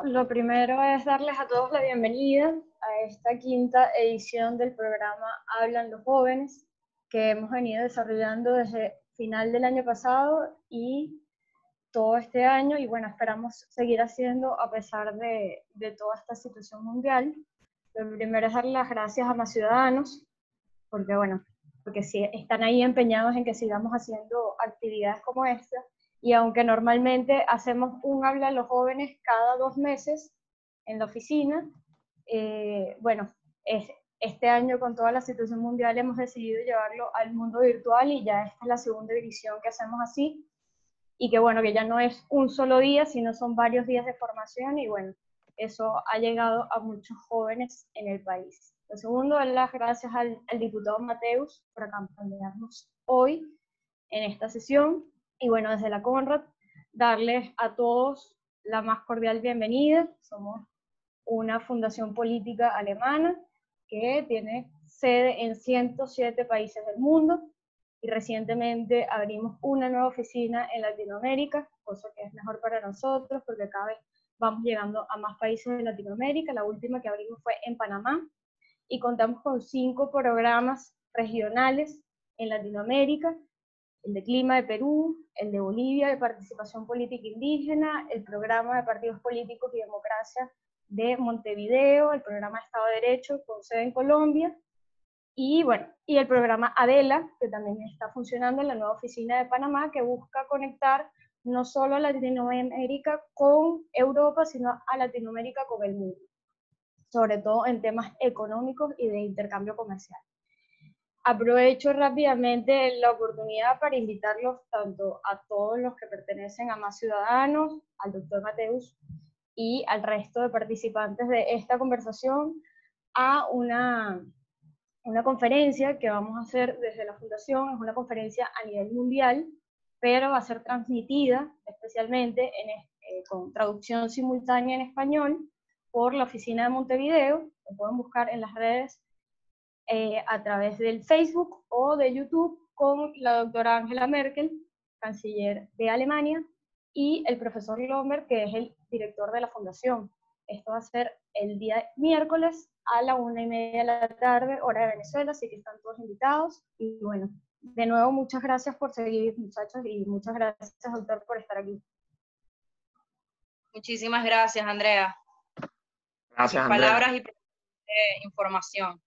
Lo primero es darles a todos la bienvenida a esta quinta edición del programa Hablan los Jóvenes, que hemos venido desarrollando desde final del año pasado y todo este año, y bueno, esperamos seguir haciendo a pesar de toda esta situación mundial. Lo primero es dar las gracias a más ciudadanos, porque bueno, porque sí, están ahí empeñados en que sigamos haciendo actividades como esta, y aunque normalmente hacemos un Habla a los Jóvenes cada 2 meses en la oficina, bueno, este año con toda la situación mundial hemos decidido llevarlo al mundo virtual y ya esta es la segunda edición que hacemos así, y que bueno, que ya no es un solo día, sino son varios días de formación y bueno, eso ha llegado a muchos jóvenes en el país. Lo segundo es las gracias al diputado Mateus por acompañarnos hoy en esta sesión y bueno, desde la Conrad, darles a todos la más cordial bienvenida. Somos una fundación política alemana que tiene sede en 107 países del mundo y recientemente abrimos una nueva oficina en Latinoamérica, cosa que es mejor para nosotros porque cada vez vamos llegando a más países de Latinoamérica. La última que abrimos fue en Panamá y contamos con 5 programas regionales en Latinoamérica: el de clima de Perú, el de Bolivia, de participación política indígena, el programa de partidos políticos y democracia de Montevideo, el programa Estado de Derecho con sede en Colombia, y bueno, y el programa Adela, que también está funcionando en la nueva oficina de Panamá, que busca conectar no solo a Latinoamérica con Europa, sino a Latinoamérica con el mundo, sobre todo en temas económicos y de intercambio comercial. Aprovecho rápidamente la oportunidad para invitarlos tanto a todos los que pertenecen a Más Ciudadanos, al doctor Mateus y al resto de participantes de esta conversación a una conferencia que vamos a hacer desde la Fundación. Es una conferencia a nivel mundial, pero va a ser transmitida especialmente con traducción simultánea en español por la oficina de Montevideo. Lo pueden buscar en las redes a través del Facebook o de YouTube con la doctora Angela Merkel, canciller de Alemania, y el profesor Lomber, que es el director de la fundación. Esto va a ser el día miércoles a la 1:30 de la tarde, hora de Venezuela, así que están todos invitados. Y bueno, de nuevo, muchas gracias por seguir, muchachos, y muchas gracias, doctor, por estar aquí. Muchísimas gracias, Andrea. Gracias, Andrea. Palabras y información.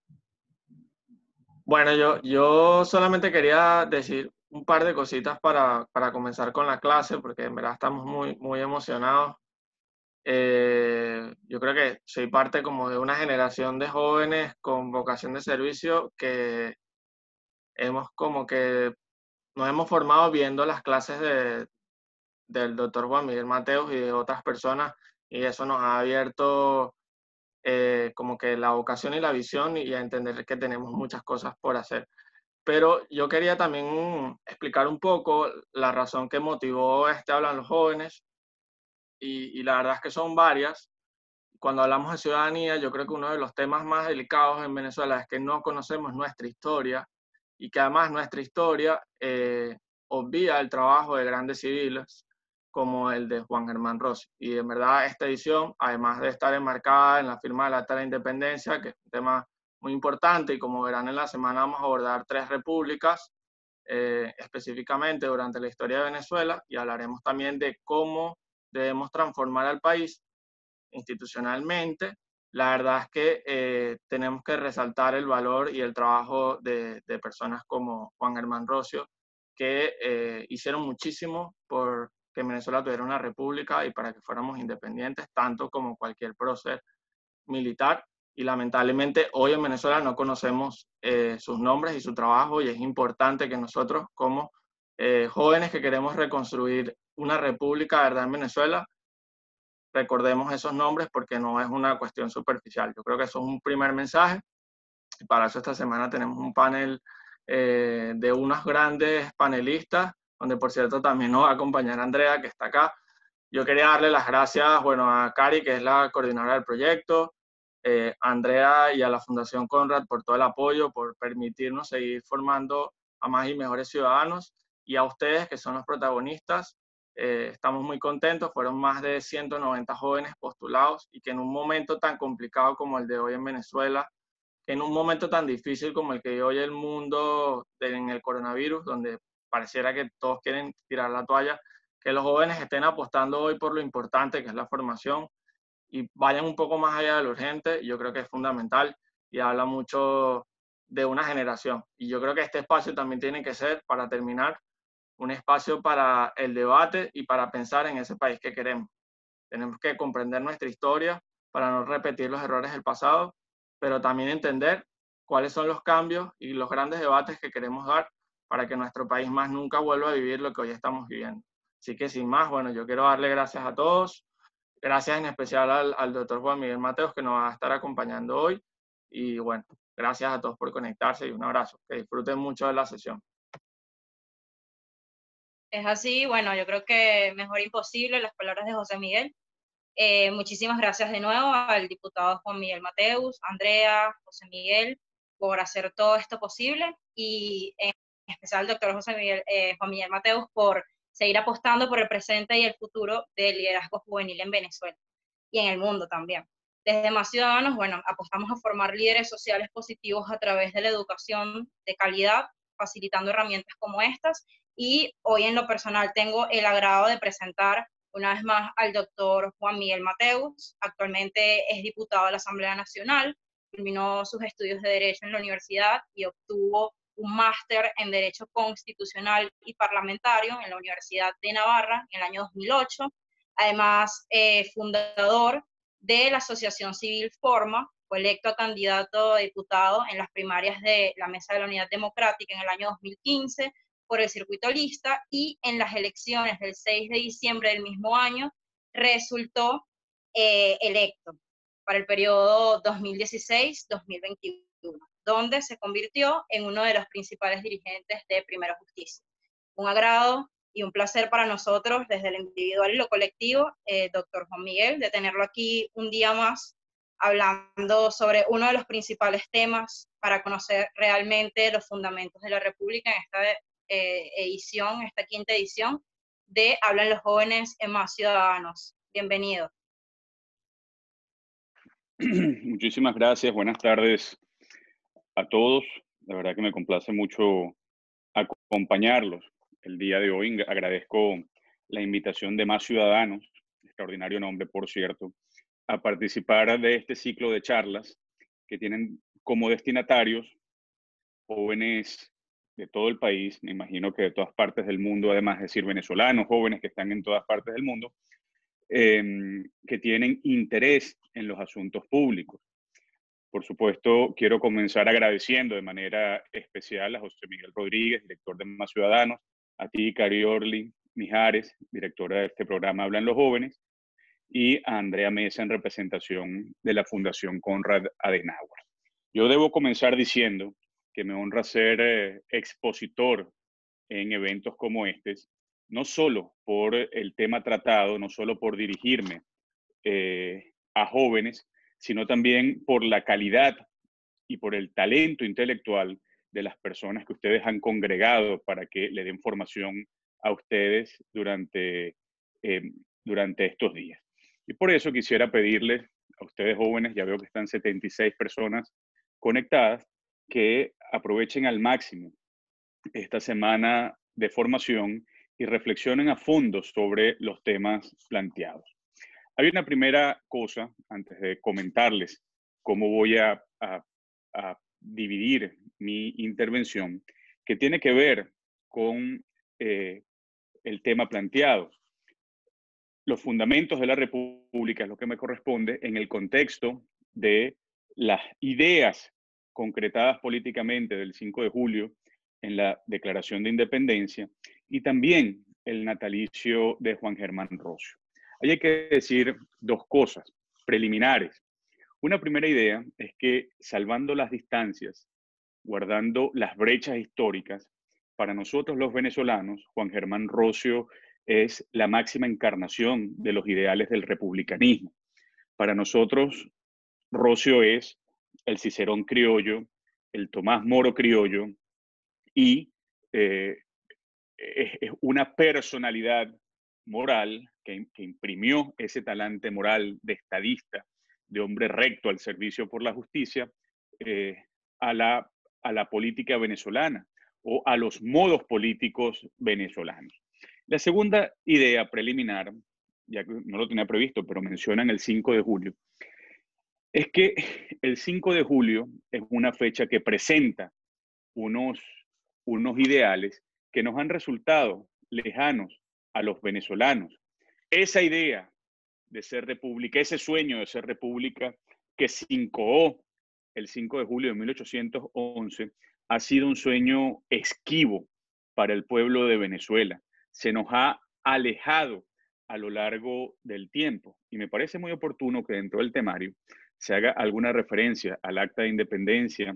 Bueno, yo solamente quería decir un par de cositas para comenzar con la clase, porque en verdad estamos muy emocionados. Yo creo que soy parte como de una generación de jóvenes con vocación de servicio que nos hemos formado viendo las clases del doctor Juan Miguel Mateus y de otras personas, y eso nos ha abierto como que la vocación y la visión y a entender que tenemos muchas cosas por hacer. Pero yo quería también explicar un poco la razón que motivó Hablan los Jóvenes, y la verdad es que son varias. Cuando hablamos de ciudadanía, yo creo que uno de los temas más delicados en Venezuela es que no conocemos nuestra historia, y que además nuestra historia obvia el trabajo de grandes civiles como el de Juan Germán Rossi. Y en verdad esta edición, además de estar enmarcada en la firma del Acta de la Independencia, que es un tema muy importante, y como verán en la semana vamos a abordar 3 repúblicas específicamente durante la historia de Venezuela, y hablaremos también de cómo debemos transformar al país institucionalmente. La verdad es que tenemos que resaltar el valor y el trabajo de personas como Juan Germán Rossi, que hicieron muchísimo por que Venezuela tuviera una república y para que fuéramos independientes, tanto como cualquier prócer militar. Y lamentablemente hoy en Venezuela no conocemos sus nombres y su trabajo, y es importante que nosotros como jóvenes que queremos reconstruir una república de verdad en Venezuela, recordemos esos nombres, porque no es una cuestión superficial. Yo creo que eso es un primer mensaje, y para eso esta semana tenemos un panel de unos grandes panelistas, donde por cierto también nos va a acompañar Andrea, que está acá. Yo quería darle las gracias, bueno, a Cari, que es la coordinadora del proyecto, a Andrea y a la Fundación Conrad por todo el apoyo, por permitirnos seguir formando a más y mejores ciudadanos, y a ustedes, que son los protagonistas, estamos muy contentos, fueron más de 190 jóvenes postulados y que en un momento tan complicado como el de hoy en Venezuela, en un momento tan difícil como el que vive hoy el mundo en el coronavirus, donde pareciera que todos quieren tirar la toalla, que los jóvenes estén apostando hoy por lo importante que es la formación y vayan un poco más allá de lo urgente, yo creo que es fundamental y habla mucho de una generación. Y yo creo que este espacio también tiene que ser, para terminar, un espacio para el debate y para pensar en ese país que queremos. Tenemos que comprender nuestra historia para no repetir los errores del pasado, pero también entender cuáles son los cambios y los grandes debates que queremos dar para que nuestro país más nunca vuelva a vivir lo que hoy estamos viviendo. Así que sin más, bueno, yo quiero darle gracias a todos, gracias en especial al doctor Juan Miguel Mateos que nos va a estar acompañando hoy y bueno, gracias a todos por conectarse y un abrazo, que disfruten mucho de la sesión. Es así, bueno, yo creo que mejor imposible las palabras de José Miguel. Muchísimas gracias de nuevo al diputado Juan Miguel Mateus, Andrea, José Miguel, por hacer todo esto posible y en especial al doctor Juan Miguel Mateus por seguir apostando por el presente y el futuro del liderazgo juvenil en Venezuela y en el mundo también. Desde Más Ciudadanos, bueno, apostamos a formar líderes sociales positivos a través de la educación de calidad, facilitando herramientas como estas. Y hoy en lo personal tengo el agrado de presentar una vez más al doctor Juan Miguel Mateus. Actualmente es diputado de la Asamblea Nacional, terminó sus estudios de Derecho en la universidad y obtuvo un máster en Derecho Constitucional y Parlamentario en la Universidad de Navarra en el año 2008. Además, fundador de la Asociación Civil Forma, fue electo candidato a diputado en las primarias de la Mesa de la Unidad Democrática en el año 2015 por el circuito lista y en las elecciones del 6 de diciembre del mismo año resultó electo para el periodo 2016-2021, donde se convirtió en uno de los principales dirigentes de Primera Justicia. Un agrado y un placer para nosotros, desde lo individual y lo colectivo, doctor Juan Miguel, de tenerlo aquí un día más, hablando sobre uno de los principales temas para conocer realmente los fundamentos de la República en esta edición, esta quinta edición de Hablan los Jóvenes en Más Ciudadanos. Bienvenido. Muchísimas gracias, buenas tardes a todos. La verdad que me complace mucho acompañarlos el día de hoy. Agradezco la invitación de Más Ciudadanos, extraordinario nombre por cierto, a participar de este ciclo de charlas que tienen como destinatarios jóvenes de todo el país, me imagino que de todas partes del mundo, además de decir venezolanos, jóvenes que están en todas partes del mundo, que tienen interés en los asuntos públicos. Por supuesto, quiero comenzar agradeciendo de manera especial a José Miguel Rodríguez, director de Más Ciudadanos, a ti, Cari Orly Mijares, directora de este programa Hablan los Jóvenes, y a Andrea Mesa en representación de la Fundación Konrad Adenauer. Yo debo comenzar diciendo que me honra ser expositor en eventos como estos, no solo por el tema tratado, no solo por dirigirme a jóvenes, sino también por la calidad y por el talento intelectual de las personas que ustedes han congregado para que le den formación a ustedes durante estos días. Y por eso quisiera pedirles a ustedes jóvenes, ya veo que están 76 personas conectadas, que aprovechen al máximo esta semana de formación y reflexionen a fondo sobre los temas planteados. Hay una primera cosa, antes de comentarles cómo voy a dividir mi intervención, que tiene que ver con el tema planteado. Los fundamentos de la República es lo que me corresponde en el contexto de las ideas concretadas políticamente del 5 de julio en la Declaración de Independencia y también el natalicio de Juan Germán Rocio. Ahí hay que decir dos cosas preliminares. Una primera idea es que, salvando las distancias, guardando las brechas históricas, para nosotros los venezolanos, Juan Germán Rocio es la máxima encarnación de los ideales del republicanismo. Para nosotros, Rocio es el Cicerón criollo, el Tomás Moro criollo y es una personalidad moral, que imprimió ese talante moral de estadista, de hombre recto al servicio por la justicia, a la política venezolana o a los modos políticos venezolanos. La segunda idea preliminar, ya que no lo tenía previsto, pero mencionan el 5 de julio, es que el 5 de julio es una fecha que presenta unos ideales que nos han resultado lejanos a los venezolanos. Esa idea de ser república, ese sueño de ser república que se incoó el 5 de julio de 1811, ha sido un sueño esquivo para el pueblo de Venezuela. Se nos ha alejado a lo largo del tiempo y me parece muy oportuno que dentro del temario se haga alguna referencia al Acta de Independencia,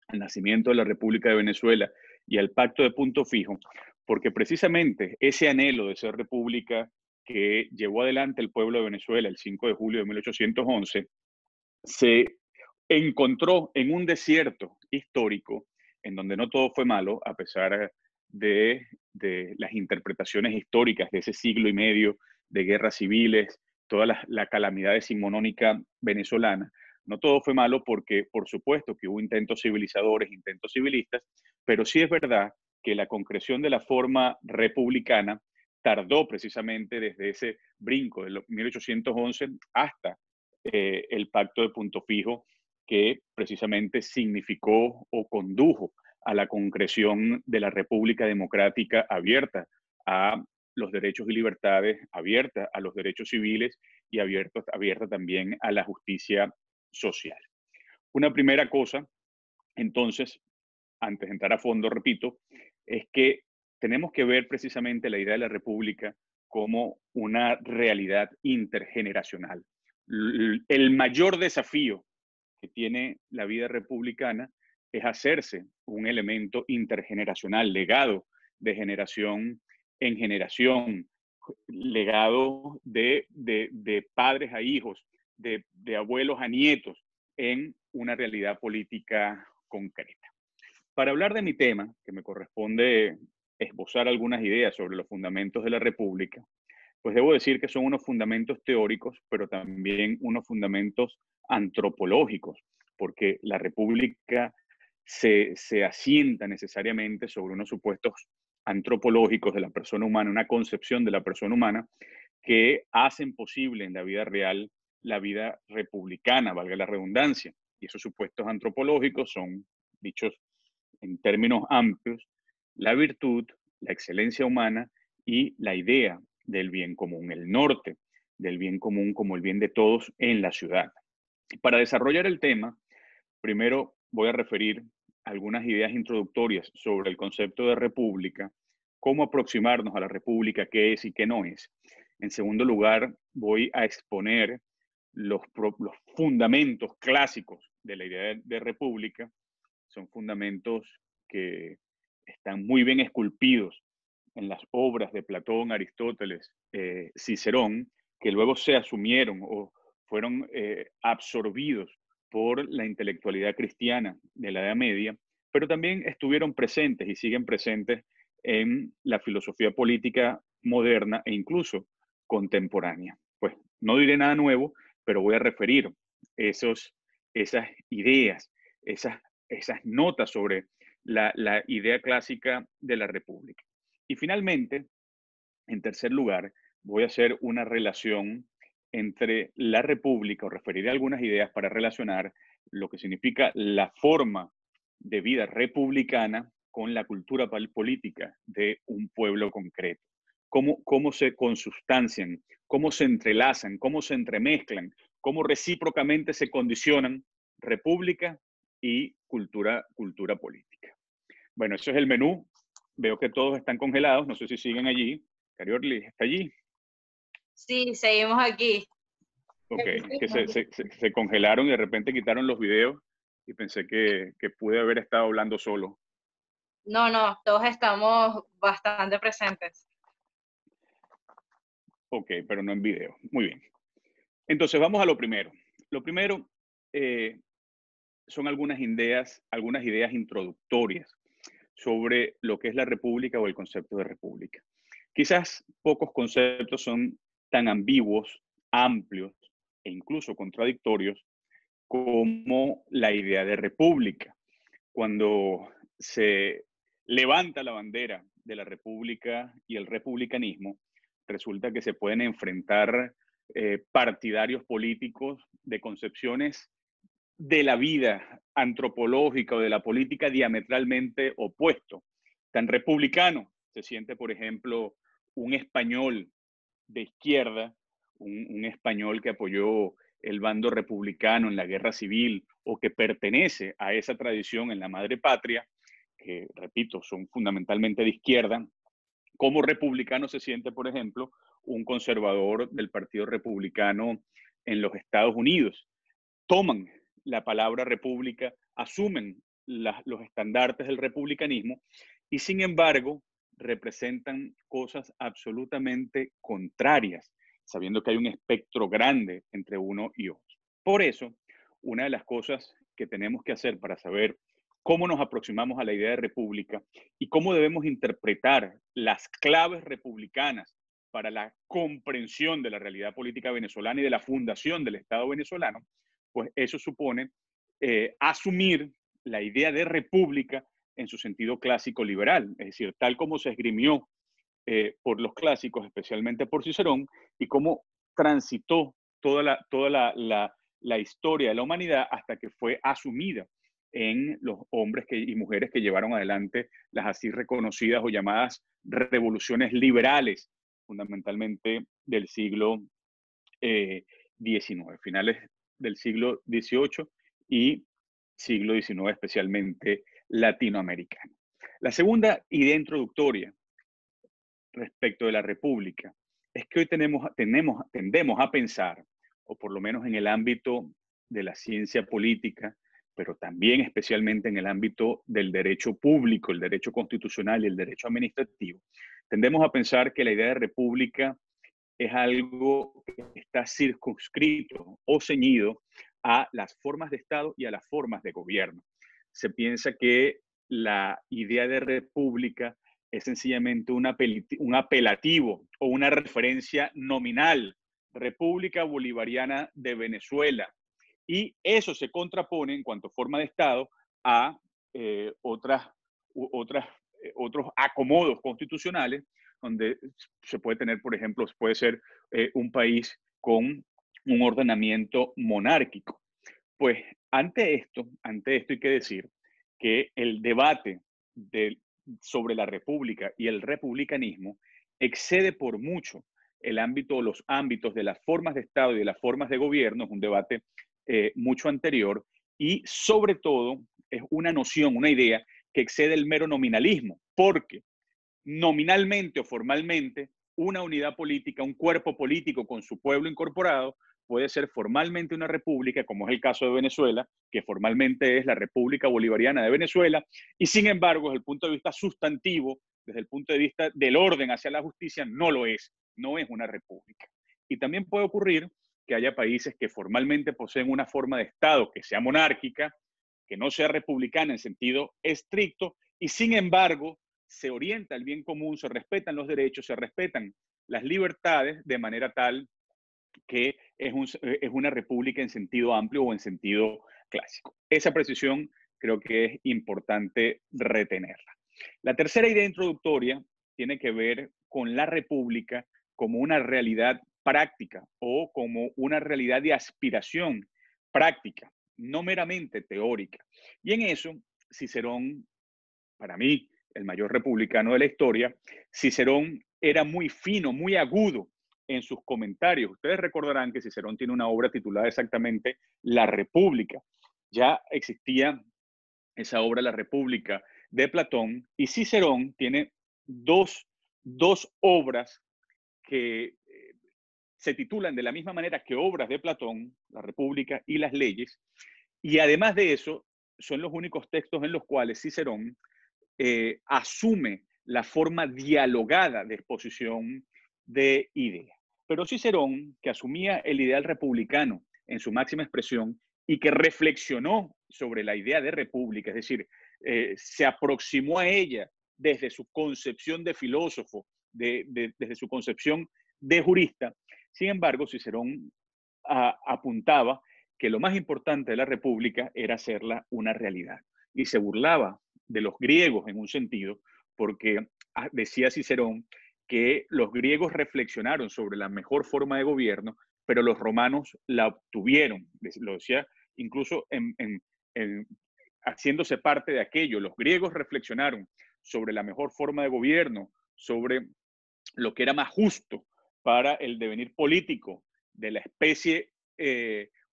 al nacimiento de la República de Venezuela y al Pacto de Punto Fijo, porque precisamente ese anhelo de ser república que llevó adelante el pueblo de Venezuela el 5 de julio de 1811 se encontró en un desierto histórico en donde no todo fue malo, a pesar de las interpretaciones históricas de ese siglo y medio de guerras civiles, toda la calamidad decimonónica venezolana. No todo fue malo porque, por supuesto, que hubo intentos civilizadores, intentos civilistas, pero sí es verdad que la concreción de la forma republicana tardó precisamente desde ese brinco de 1811 hasta el Pacto de Punto Fijo, que precisamente significó o condujo a la concreción de la República Democrática abierta a los derechos y libertades, abierta a los derechos civiles y abierta también a la justicia social. Una primera cosa, entonces, antes de entrar a fondo, repito, es que tenemos que ver precisamente la idea de la República como una realidad intergeneracional. El mayor desafío que tiene la vida republicana es hacerse un elemento intergeneracional, legado de generación en generación, legado de padres a hijos, de abuelos a nietos, en una realidad política concreta. Para hablar de mi tema, que me corresponde esbozar algunas ideas sobre los fundamentos de la República, pues debo decir que son unos fundamentos teóricos, pero también unos fundamentos antropológicos, porque la República se asienta necesariamente sobre unos supuestos antropológicos de la persona humana, una concepción de la persona humana que hacen posible en la vida real la vida republicana, valga la redundancia. Y esos supuestos antropológicos son, dichos en términos amplios, la virtud, la excelencia humana y la idea del bien común, el norte del bien común como el bien de todos en la ciudad. Para desarrollar el tema, primero voy a referir algunas ideas introductorias sobre el concepto de república, cómo aproximarnos a la república, qué es y qué no es. En segundo lugar, voy a exponer los fundamentos clásicos de la idea de república. Son fundamentos que están muy bien esculpidos en las obras de Platón, Aristóteles, Cicerón, que luego se asumieron o fueron absorbidos por la intelectualidad cristiana de la Edad Media, pero también estuvieron presentes y siguen presentes en la filosofía política moderna e incluso contemporánea. Pues no diré nada nuevo, pero voy a referir esas ideas, esas notas sobre la idea clásica de la República. Y finalmente, en tercer lugar, voy a hacer una relación entre la República, o referiré algunas ideas para relacionar lo que significa la forma de vida republicana con la cultura política de un pueblo concreto. Cómo se consustancian, cómo se entrelazan, cómo se entremezclan, cómo recíprocamente se condicionan república y cultura política. Bueno, eso es el menú. Veo que todos están congelados. No sé si siguen allí. Cariorli, ¿está allí? Sí, seguimos aquí. Ok, que se congelaron y de repente quitaron los videos y pensé que pude haber estado hablando solo. No, todos estamos bastante presentes. Ok, pero no en video. Muy bien. Entonces vamos a lo primero. Lo primero son algunas ideas introductorias sobre lo que es la república o el concepto de república. Quizás pocos conceptos son tan ambiguos, amplios e incluso contradictorios como la idea de república. Cuando se levanta la bandera de la república y el republicanismo, resulta que se pueden enfrentar partidarios políticos de concepciones de la vida antropológica o de la política diametralmente opuesto. Tan republicano se siente, por ejemplo, un español de izquierda, un español que apoyó el bando republicano en la guerra civil o que pertenece a esa tradición en la madre patria, que, repito, son fundamentalmente de izquierda. Como republicano se siente, por ejemplo, un conservador del Partido Republicano en los Estados Unidos. Toman la palabra república, asumen los estandartes del republicanismo y, sin embargo, representan cosas absolutamente contrarias, sabiendo que hay un espectro grande entre uno y otro. Por eso, una de las cosas que tenemos que hacer para saber cómo nos aproximamos a la idea de república y cómo debemos interpretar las claves republicanas para la comprensión de la realidad política venezolana y de la fundación del Estado venezolano, pues eso supone asumir la idea de república en su sentido clásico liberal, es decir, tal como se esgrimió por los clásicos, especialmente por Cicerón, y cómo transitó toda la historia de la humanidad hasta que fue asumida en los hombres y mujeres que llevaron adelante las así reconocidas o llamadas revoluciones liberales, fundamentalmente del siglo XIX, finales del siglo XVIII y siglo XIX, especialmente latinoamericano. La segunda idea introductoria respecto de la República es que hoy tendemos a pensar, o por lo menos en el ámbito de la ciencia política, pero también especialmente en el ámbito del derecho público, el derecho constitucional y el derecho administrativo, tendemos a pensar que la idea de república es algo que está circunscrito o ceñido a las formas de Estado y a las formas de gobierno. Se piensa que la idea de república es sencillamente un apelativo o una referencia nominal, República Bolivariana de Venezuela. Y eso se contrapone en cuanto a forma de Estado a otros acomodos constitucionales, donde se puede tener, por ejemplo, puede ser un país con un ordenamiento monárquico. Pues ante esto hay que decir que el debate sobre la república y el republicanismo excede por mucho el ámbito o los ámbitos de las formas de Estado y de las formas de gobierno, es un debate mucho anterior y sobre todo es una noción, una idea que excede el mero nominalismo, porque nominalmente o formalmente una unidad política, un cuerpo político con su pueblo incorporado puede ser formalmente una república, como es el caso de Venezuela, que formalmente es la República Bolivariana de Venezuela, y sin embargo, desde el punto de vista sustantivo, desde el punto de vista del orden hacia la justicia, no lo es, no es una república. Y también puede ocurrir que haya países que formalmente poseen una forma de Estado que sea monárquica, que no sea republicana en sentido estricto, y sin embargo se orienta el bien común, se respetan los derechos, se respetan las libertades de manera tal que es una república en sentido amplio o en sentido clásico. Esa precisión creo que es importante retenerla. La tercera idea introductoria tiene que ver con la república como una realidad práctica o como una realidad de aspiración práctica, no meramente teórica. Y en eso, Cicerón, para mí, el mayor republicano de la historia, Cicerón era muy fino, muy agudo en sus comentarios. Ustedes recordarán que Cicerón tiene una obra titulada exactamente La República. Ya existía esa obra, La República, de Platón, y Cicerón tiene dos obras que se titulan de la misma manera que obras de Platón, La República y Las Leyes, y además de eso, son los únicos textos en los cuales Cicerón asume la forma dialogada de exposición de ideas. Pero Cicerón, que asumía el ideal republicano en su máxima expresión y que reflexionó sobre la idea de república, es decir, se aproximó a ella desde su concepción de filósofo, desde su concepción de jurista. Sin embargo, Cicerón apuntaba que lo más importante de la república era hacerla una realidad. Y se burlaba de los griegos en un sentido, porque decía Cicerón que los griegos reflexionaron sobre la mejor forma de gobierno, pero los romanos la obtuvieron. Lo decía incluso haciéndose parte de aquello. Los griegos reflexionaron sobre la mejor forma de gobierno, sobre lo que era más justo para el devenir político de la especie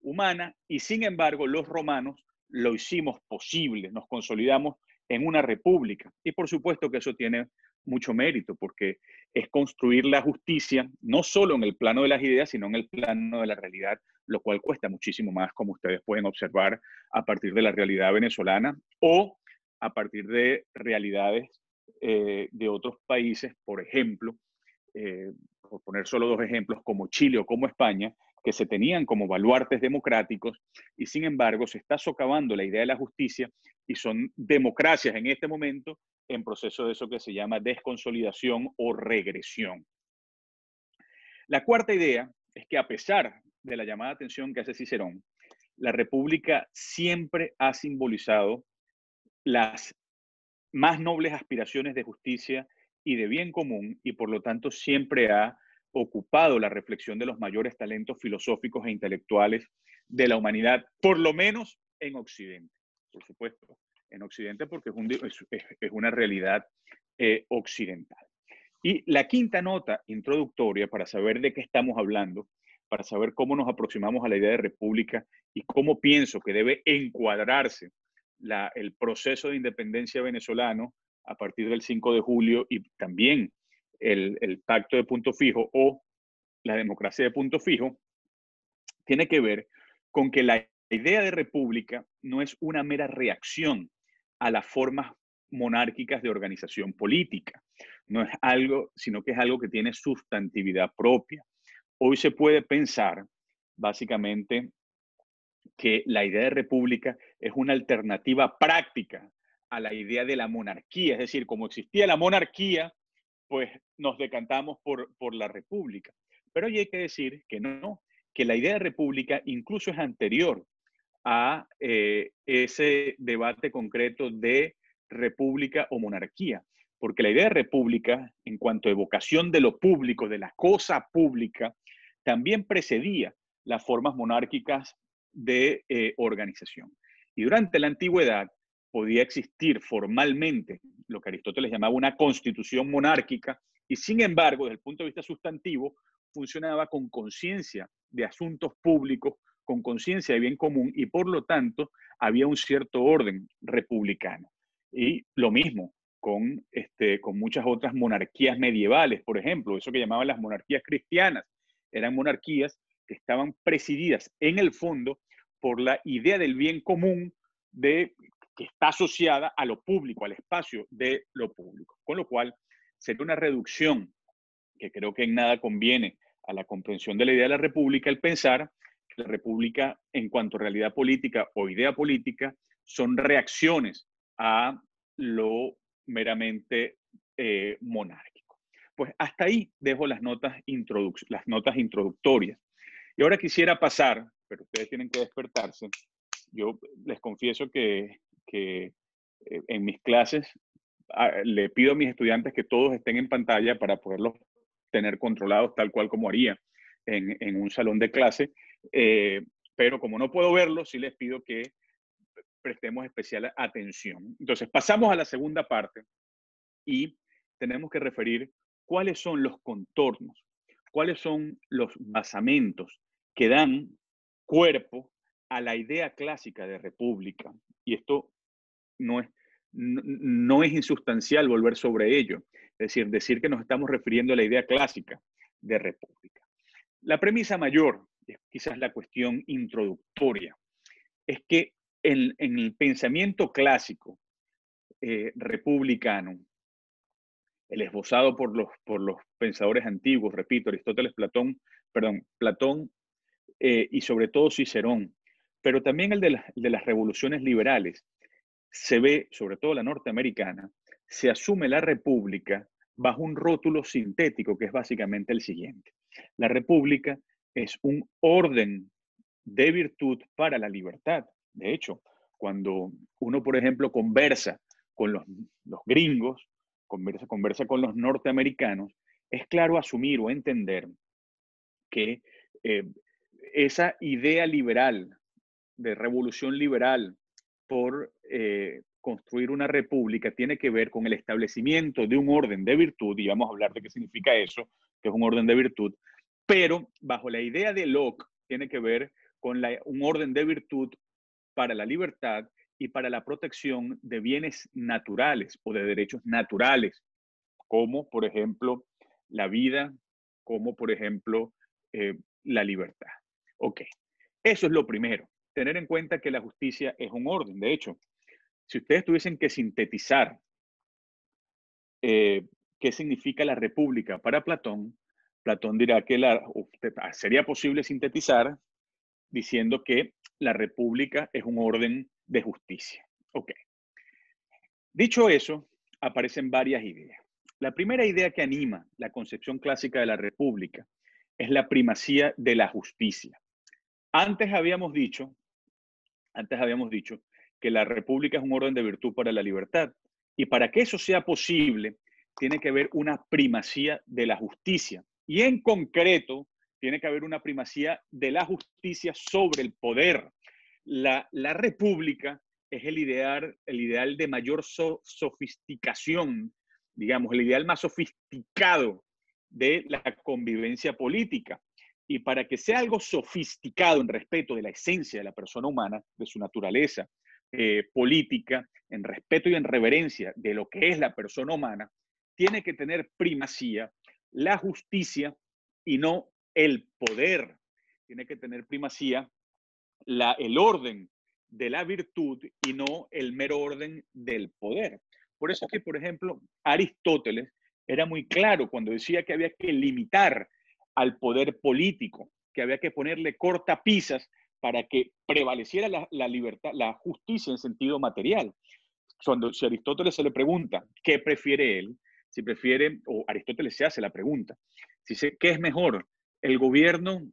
humana, y sin embargo los romanos lo hicimos posible, nos consolidamos en una república. Y por supuesto que eso tiene mucho mérito, porque es construir la justicia no solo en el plano de las ideas, sino en el plano de la realidad, lo cual cuesta muchísimo más, como ustedes pueden observar, a partir de la realidad venezolana o a partir de realidades de otros países, por ejemplo, por poner solo dos ejemplos, como Chile o como España, que se tenían como baluartes democráticos, y sin embargo se está socavando la idea de la justicia y son democracias en este momento en proceso de eso que se llama desconsolidación o regresión. La cuarta idea es que, a pesar de la llamada atención que hace Cicerón, la república siempre ha simbolizado las más nobles aspiraciones de justicia y de bien común, y por lo tanto siempre ha ocupado la reflexión de los mayores talentos filosóficos e intelectuales de la humanidad, por lo menos en Occidente. Por supuesto, en Occidente, porque es una realidad occidental. Y la quinta nota introductoria, para saber de qué estamos hablando, para saber cómo nos aproximamos a la idea de república y cómo pienso que debe encuadrarse el proceso de independencia venezolano a partir del 5 de julio y también el pacto de punto fijo o la democracia de punto fijo, tiene que ver con que la idea de república no es una mera reacción a las formas monárquicas de organización política. No es algo, sino que es algo que tiene sustantividad propia. Hoy se puede pensar, básicamente, que la idea de república es una alternativa práctica a la idea de la monarquía. Es decir, como existía la monarquía, pues nos decantamos por la república. Pero hoy hay que decir que no, que la idea de república incluso es anterior a ese debate concreto de república o monarquía. Porque la idea de república, en cuanto a evocación de lo público, de la cosa pública, también precedía las formas monárquicas de organización. Y durante la antigüedad podía existir formalmente lo que Aristóteles llamaba una constitución monárquica, y sin embargo, desde el punto de vista sustantivo, funcionaba con conciencia de asuntos públicos, con conciencia de bien común, y por lo tanto había un cierto orden republicano. Y lo mismo con muchas otras monarquías medievales, por ejemplo, eso que llamaban las monarquías cristianas. Eran monarquías que estaban presididas en el fondo por la idea del bien común que está asociada a lo público, al espacio de lo público. Con lo cual, sería una reducción que creo que en nada conviene a la comprensión de la idea de la república el pensar que la república, en cuanto a realidad política o idea política, son reacciones a lo meramente monárquico. Pues hasta ahí dejo las notas introductorias. Y ahora quisiera pasar, pero ustedes tienen que despertarse. Yo les confieso que en mis clases le pido a mis estudiantes que todos estén en pantalla para poderlos tener controlados tal cual como haría en un salón de clase. Pero como no puedo verlos, sí les pido que prestemos especial atención. Entonces, pasamos a la segunda parte y tenemos que referir cuáles son los contornos, cuáles son los basamentos que dan cuerpo a la idea clásica de república. Y esto no es insustancial volver sobre ello. Es decir que nos estamos refiriendo a la idea clásica de república. La premisa mayor, es quizás la cuestión introductoria, es que en el pensamiento clásico republicano, el esbozado por los pensadores antiguos, repito, Aristóteles, Platón y sobre todo Cicerón, pero también el de las revoluciones liberales, se ve, sobre todo la norteamericana, se asume la república bajo un rótulo sintético que es básicamente el siguiente. La república es un orden de virtud para la libertad. De hecho, cuando uno, por ejemplo, conversa con los gringos, conversa con los norteamericanos, es claro asumir o entender que esa idea liberal, de revolución liberal por construir una república, tiene que ver con el establecimiento de un orden de virtud, y vamos a hablar de qué significa eso, que es un orden de virtud, pero bajo la idea de Locke tiene que ver con un orden de virtud para la libertad y para la protección de bienes naturales o de derechos naturales, como por ejemplo la vida, como por ejemplo la libertad. Ok, eso es lo primero, tener en cuenta que la justicia es un orden. De hecho, si ustedes tuviesen que sintetizar qué significa la república para Platón, Platón dirá que sería posible sintetizar diciendo que la república es un orden de justicia. Ok. Dicho eso, aparecen varias ideas. La primera idea que anima la concepción clásica de la república es la primacía de la justicia. Antes habíamos dicho que la república es un orden de virtud para la libertad. Y para que eso sea posible, tiene que haber una primacía de la justicia. Y en concreto, tiene que haber una primacía de la justicia sobre el poder. La república es el ideal de mayor sofisticación, digamos, el ideal más sofisticado de la convivencia política. Y para que sea algo sofisticado en respeto de la esencia de la persona humana, de su naturaleza política, en respeto y en reverencia de lo que es la persona humana, tiene que tener primacía la justicia y no el poder. Tiene que tener primacía el orden de la virtud y no el mero orden del poder. Por eso es que, por ejemplo, Aristóteles era muy claro cuando decía que había que limitar al poder político, que había que ponerle cortapisas para que prevaleciera la libertad, la justicia en sentido material. Si a Aristóteles se le pregunta qué prefiere él, si prefiere, o Aristóteles se hace la pregunta, si dice, ¿qué es mejor? ¿El gobierno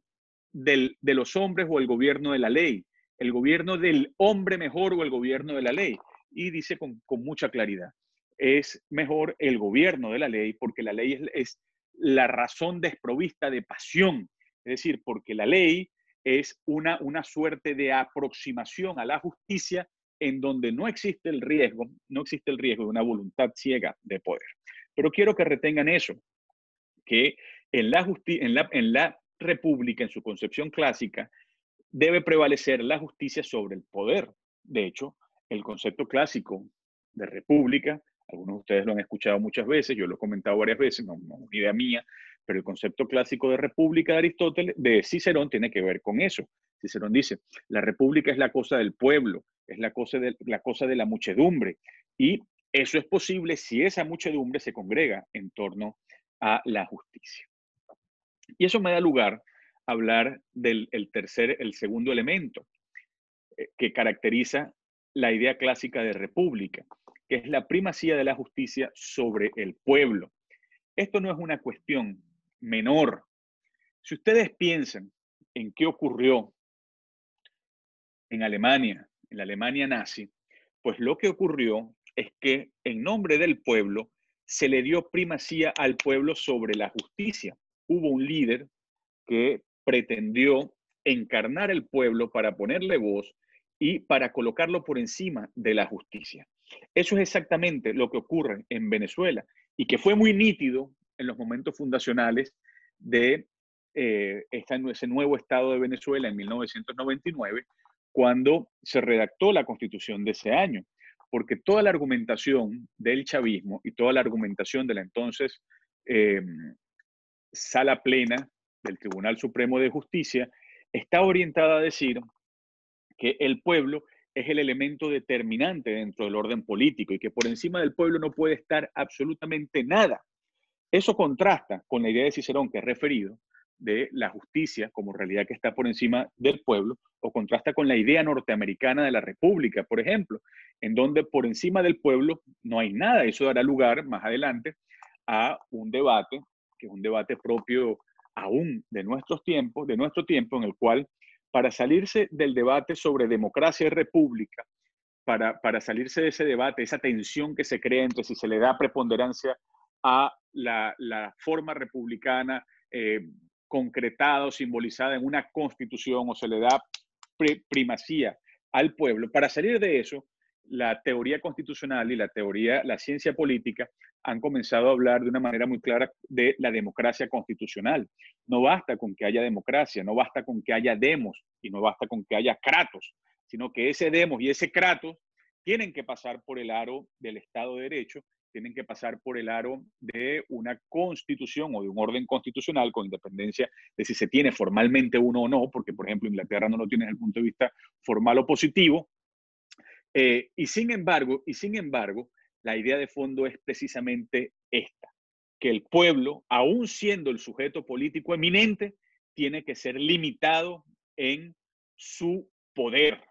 de los hombres o el gobierno de la ley? ¿El gobierno del hombre mejor o el gobierno de la ley? Y dice con mucha claridad, es mejor el gobierno de la ley porque la ley es la razón desprovista de pasión. Es decir, porque la ley es una suerte de aproximación a la justicia en donde no existe el riesgo de una voluntad ciega de poder. Pero quiero que retengan eso, que en la república, en su concepción clásica, debe prevalecer la justicia sobre el poder. De hecho, el concepto clásico de república, algunos de ustedes lo han escuchado muchas veces, yo lo he comentado varias veces, no es una idea mía, pero el concepto clásico de república de Aristóteles, de Cicerón, tiene que ver con eso. Cicerón dice, la república es la cosa del pueblo, es la cosa de la muchedumbre, y eso es posible si esa muchedumbre se congrega en torno a la justicia. Y eso me da lugar a hablar del el segundo elemento que caracteriza la idea clásica de república, que es la primacía de la justicia sobre el pueblo. Esto no es una cuestión menor. Si ustedes piensan en qué ocurrió en Alemania, en la Alemania nazi, pues lo que ocurrió es que en nombre del pueblo se le dio primacía al pueblo sobre la justicia. Hubo un líder que pretendió encarnar el pueblo para ponerle voz y para colocarlo por encima de la justicia. Eso es exactamente lo que ocurre en Venezuela y que fue muy nítido en los momentos fundacionales de ese nuevo Estado de Venezuela en 1999, cuando se redactó la Constitución de ese año, porque toda la argumentación del chavismo y toda la argumentación de la entonces Sala Plena del Tribunal Supremo de Justicia está orientada a decir que el pueblo es el elemento determinante dentro del orden político y que por encima del pueblo no puede estar absolutamente nada. Eso contrasta con la idea de Cicerón que he referido de la justicia como realidad que está por encima del pueblo, o contrasta con la idea norteamericana de la república, por ejemplo, en donde por encima del pueblo no hay nada. Eso dará lugar más adelante a un debate, que es un debate propio aún de nuestro tiempo, en el cual, para salirse del debate sobre democracia y república, para salirse de ese debate, esa tensión que se crea entre si se le da preponderancia a la forma republicana concretada o simbolizada en una constitución, o se le da primacía al pueblo. Para salir de eso, la teoría constitucional y la ciencia política han comenzado a hablar de una manera muy clara de la democracia constitucional. No basta con que haya democracia, no basta con que haya demos y no basta con que haya kratos, sino que ese demos y ese kratos tienen que pasar por el aro del Estado de Derecho, tienen que pasar por el aro de una constitución o de un orden constitucional, con independencia de si se tiene formalmente uno o no, porque, por ejemplo, Inglaterra no lo tiene desde el punto de vista formal o positivo. Y sin embargo, la idea de fondo es precisamente esta, que el pueblo, aún siendo el sujeto político eminente, tiene que ser limitado en su poder.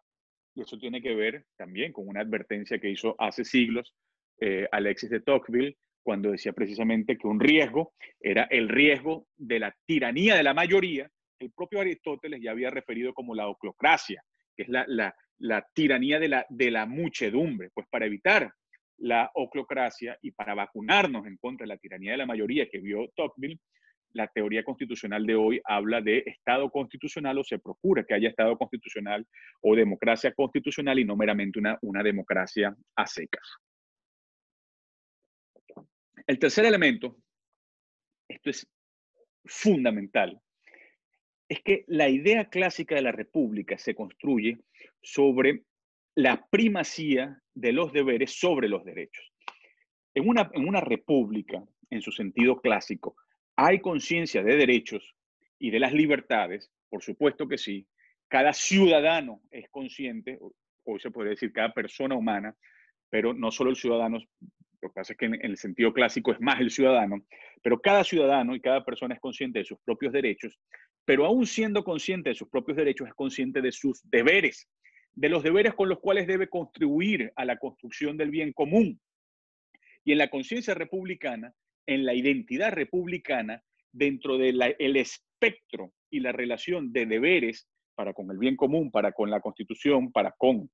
Y eso tiene que ver también con una advertencia que hizo hace siglos Alexis de Tocqueville, cuando decía precisamente que un riesgo era el riesgo de la tiranía de la mayoría. El propio Aristóteles ya había referido como la oclocracia, que es la tiranía de la muchedumbre. Pues para evitar la oclocracia y para vacunarnos en contra de la tiranía de la mayoría que vio Tocqueville, la teoría constitucional de hoy habla de Estado constitucional, o se procura que haya Estado constitucional o democracia constitucional y no meramente una democracia a secas. El tercer elemento, esto es fundamental, es que la idea clásica de la república se construye sobre la primacía de los deberes sobre los derechos. En una república, en su sentido clásico, hay conciencia de derechos y de las libertades, por supuesto que sí. Cada ciudadano es consciente, hoy se podría decir cada persona humana, pero no solo el ciudadano, lo que pasa es que en el sentido clásico es más el ciudadano, pero cada ciudadano y cada persona es consciente de sus propios derechos, pero aún siendo consciente de sus propios derechos, es consciente de sus deberes, de los deberes con los cuales debe contribuir a la construcción del bien común. Y en la conciencia republicana, en la identidad republicana, dentro del espectro y la relación de deberes para con el bien común, para con la Constitución, para con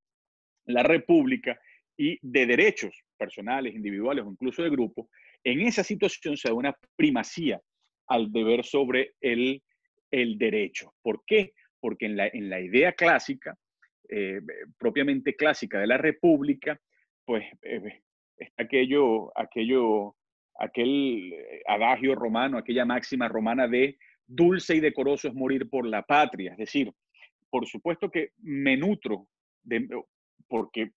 la República, y de derechos personales, individuales o incluso de grupo, en esa situación se da una primacía al deber sobre el derecho. ¿Por qué? Porque en la idea clásica, propiamente clásica de la República, pues está aquel adagio romano, aquella máxima romana de dulce y decoroso es morir por la patria. Es decir, por supuesto que me nutro porque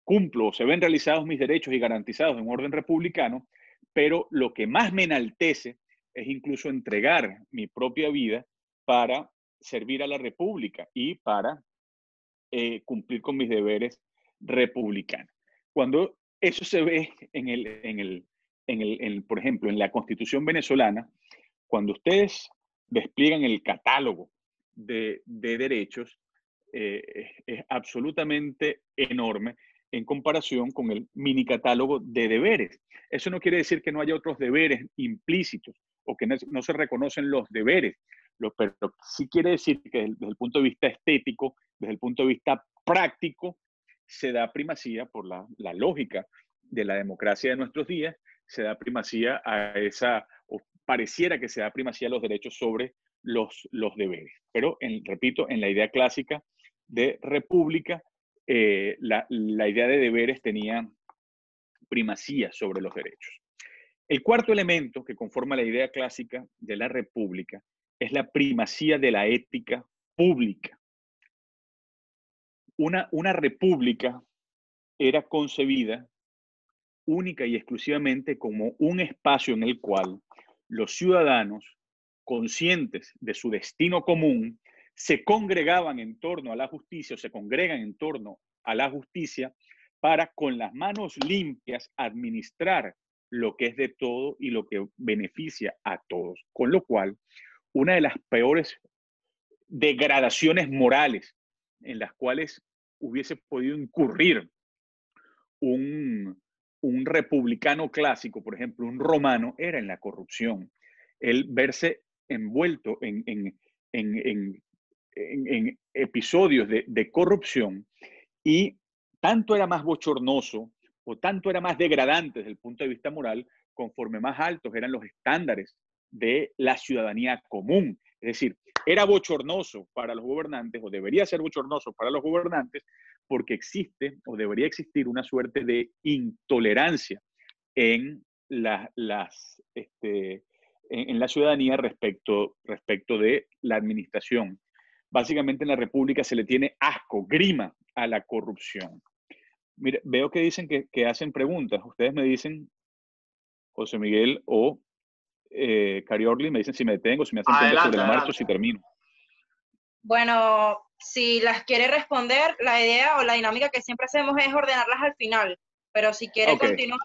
cumplo, se ven realizados mis derechos y garantizados en un orden republicano, pero lo que más me enaltece es incluso entregar mi propia vida para servir a la República y para cumplir con mis deberes republicanos. Cuando eso se ve por ejemplo, en la Constitución venezolana, cuando ustedes despliegan el catálogo de derechos, es absolutamente enorme en comparación con el mini catálogo de deberes. Eso no quiere decir que no haya otros deberes implícitos o que no se reconocen los deberes, pero sí quiere decir que desde el punto de vista estético, desde el punto de vista práctico, se da primacía por la lógica de la democracia de nuestros días, se da primacía a o pareciera que se da primacía a los derechos sobre los deberes. Pero, repito, en la idea clásica de república, la idea de deberes tenía primacía sobre los derechos. El cuarto elemento que conforma la idea clásica de la república es la primacía de la ética pública. Una república era concebida única y exclusivamente como un espacio en el cual los ciudadanos, conscientes de su destino común, se congregaban en torno a la justicia, o se congregan en torno a la justicia para, con las manos limpias, administrar lo que es de todo y lo que beneficia a todos. Con lo cual, una de las peores degradaciones morales en las cuales hubiese podido incurrir un un republicano clásico, por ejemplo, un romano, era en la corrupción. El verse envuelto en episodios de corrupción, y tanto era más bochornoso o tanto era más degradante desde el punto de vista moral, conforme más altos eran los estándares de la ciudadanía común. Es decir, era bochornoso para los gobernantes, o debería ser bochornoso para los gobernantes, porque existe o debería existir una suerte de intolerancia en la ciudadanía respecto de la administración. Básicamente en la República se le tiene asco, grima a la corrupción. Mire, veo que dicen que hacen preguntas. Ustedes me dicen, José Miguel o Cari Orly, me dicen si me detengo, si me hacen preguntas sobre la marcha o si termino. Bueno, si las quiere responder, la idea o la dinámica que siempre hacemos es ordenarlas al final, pero si quiere continuar.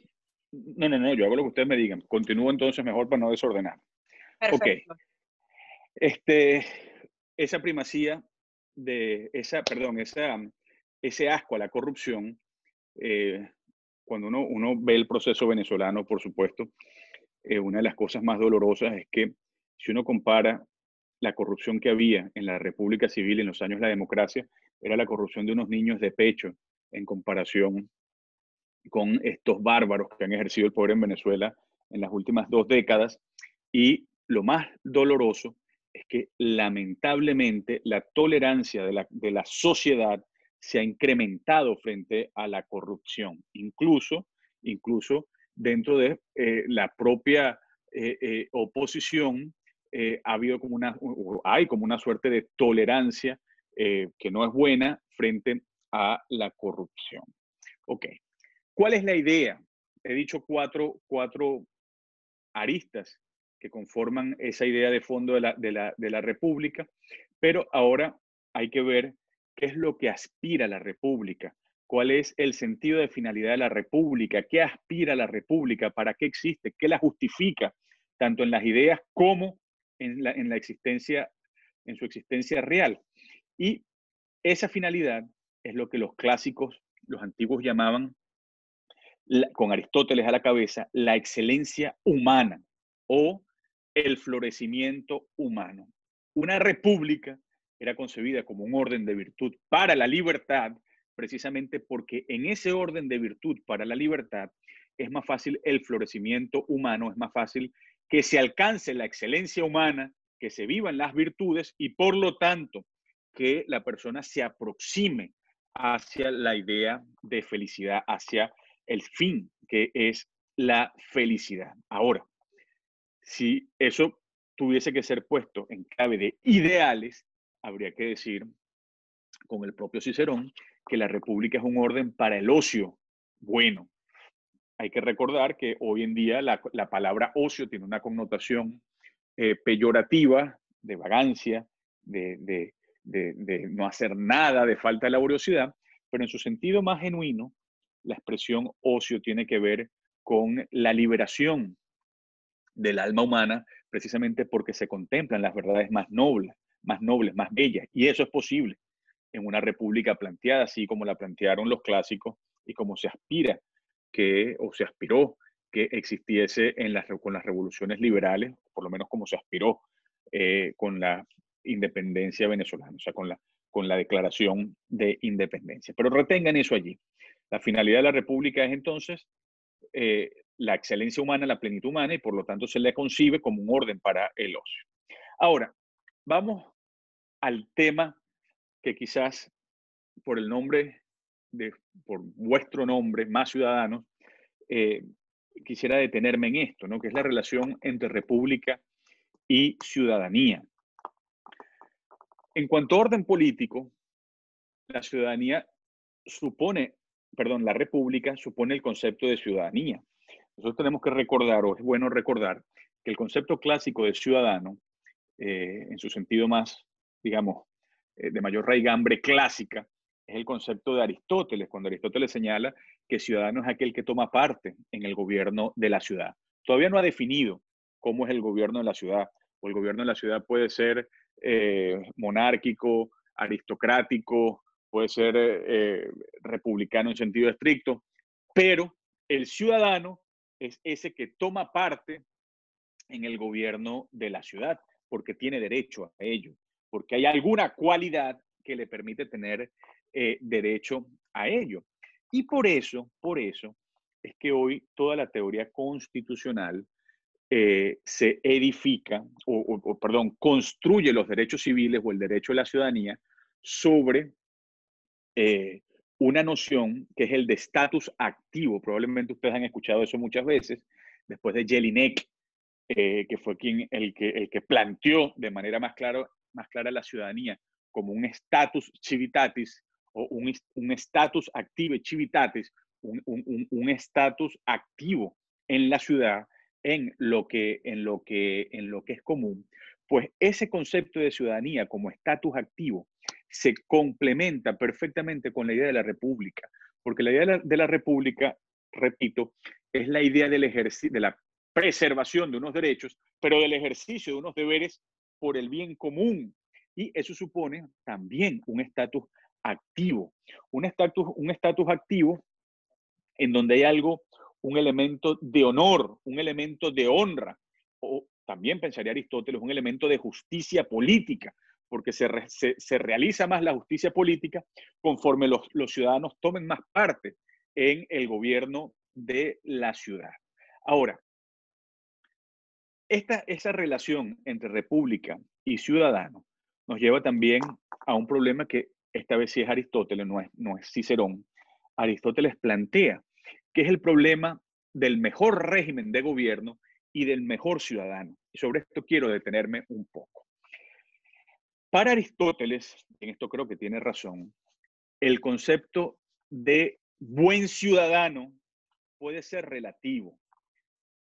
No, yo hago lo que ustedes me digan. Continúo entonces mejor para no desordenar. Perfecto. Esa primacía de ese asco a la corrupción, cuando uno ve el proceso venezolano, por supuesto, una de las cosas más dolorosas es que si uno compara la corrupción que había en la República Civil en los años de la democracia, era la corrupción de unos niños de pecho en comparación con estos bárbaros que han ejercido el poder en Venezuela en las últimas 2 décadas. Y lo más doloroso es que lamentablemente la tolerancia de la sociedad se ha incrementado frente a la corrupción, incluso dentro de la propia oposición. Hay como una suerte de tolerancia que no es buena frente a la corrupción. Ok, ¿cuál es la idea? He dicho cuatro aristas que conforman esa idea de fondo de la República, pero ahora hay que ver qué es lo que aspira la República, cuál es el sentido de finalidad de la República, qué aspira la República, para qué existe, qué la justifica, tanto en las ideas como en la existencia, en su existencia real. Y esa finalidad es lo que los clásicos, los antiguos llamaban, con Aristóteles a la cabeza, la excelencia humana o el florecimiento humano. Una república era concebida como un orden de virtud para la libertad, precisamente porque en ese orden de virtud para la libertad es más fácil el florecimiento humano, es más fácil que se alcance la excelencia humana, que se vivan las virtudes y por lo tanto que la persona se aproxime hacia la idea de felicidad, hacia el fin, que es la felicidad. Ahora, si eso tuviese que ser puesto en clave de ideales, habría que decir, con el propio Cicerón, que la república es un orden para el ocio bueno. Hay que recordar que hoy en día la palabra ocio tiene una connotación peyorativa, de vagancia, de no hacer nada, de falta de laboriosidad, pero en su sentido más genuino, la expresión ocio tiene que ver con la liberación del alma humana, precisamente porque se contemplan las verdades más nobles, más bellas, y eso es posible en una república planteada así como la plantearon los clásicos y como se aspira se aspiró que existiese con las revoluciones liberales, por lo menos como se aspiró con la independencia venezolana, o sea, con la declaración de independencia. Pero retengan eso allí. La finalidad de la república es entonces la excelencia humana, la plenitud humana, y por lo tanto se le concibe como un orden para el ocio. Ahora, vamos al tema que quizás por el nombre, por vuestro nombre, Más Ciudadanos, quisiera detenerme en esto, ¿no? Que es la relación entre república y ciudadanía. En cuanto a orden político, la república supone el concepto de ciudadanía. Nosotros tenemos que recordar, o es bueno recordar, que el concepto clásico de ciudadano, en su sentido más, digamos, de mayor raigambre clásica, es el concepto de Aristóteles, cuando Aristóteles señala que ciudadano es aquel que toma parte en el gobierno de la ciudad. Todavía no ha definido cómo es el gobierno de la ciudad, o el gobierno de la ciudad puede ser monárquico, aristocrático, puede ser republicano en sentido estricto, pero el ciudadano es ese que toma parte en el gobierno de la ciudad, porque tiene derecho a ello, porque hay alguna cualidad que le permite tener derecho a ello. Y por eso es que hoy toda la teoría constitucional se edifica, perdón, construye los derechos civiles o el derecho de la ciudadanía sobre una noción que es el de estatus activo. Probablemente ustedes han escuchado eso muchas veces, después de Jelinek, que fue el que planteó de manera más clara la ciudadanía como un status civitatis o un status active civitatis, un estatus activo en la ciudad, en lo que es común. Pues ese concepto de ciudadanía como estatus activo se complementa perfectamente con la idea de la república, porque la idea de la república, repito, es la idea del ejercicio, de la preservación de unos derechos, pero del ejercicio de unos deberes por el bien común. Y eso supone también un estatus activo. Un estatus activo en donde hay un elemento de honor, un elemento de honra, o también pensaría Aristóteles, un elemento de justicia política, porque se realiza más la justicia política conforme los ciudadanos tomen más parte en el gobierno de la ciudad. Ahora, esa relación entre república y ciudadano nos lleva también a un problema que esta vez sí es Aristóteles, no es Cicerón. Aristóteles plantea que es el problema del mejor régimen de gobierno y del mejor ciudadano. Y sobre esto quiero detenerme un poco. Para Aristóteles, en esto creo que tiene razón, el concepto de buen ciudadano puede ser relativo,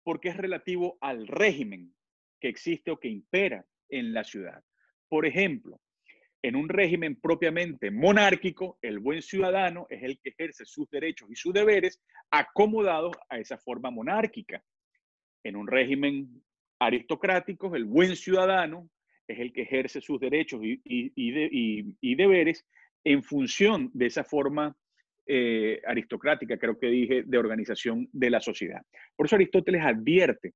porque es relativo al régimen que existe o que impera en la ciudad. Por ejemplo, en un régimen propiamente monárquico, el buen ciudadano es el que ejerce sus derechos y sus deberes acomodados a esa forma monárquica. En un régimen aristocrático, el buen ciudadano es el que ejerce sus derechos y deberes en función de esa forma aristocrática, creo que dije, de organización de la sociedad. Por eso Aristóteles advierte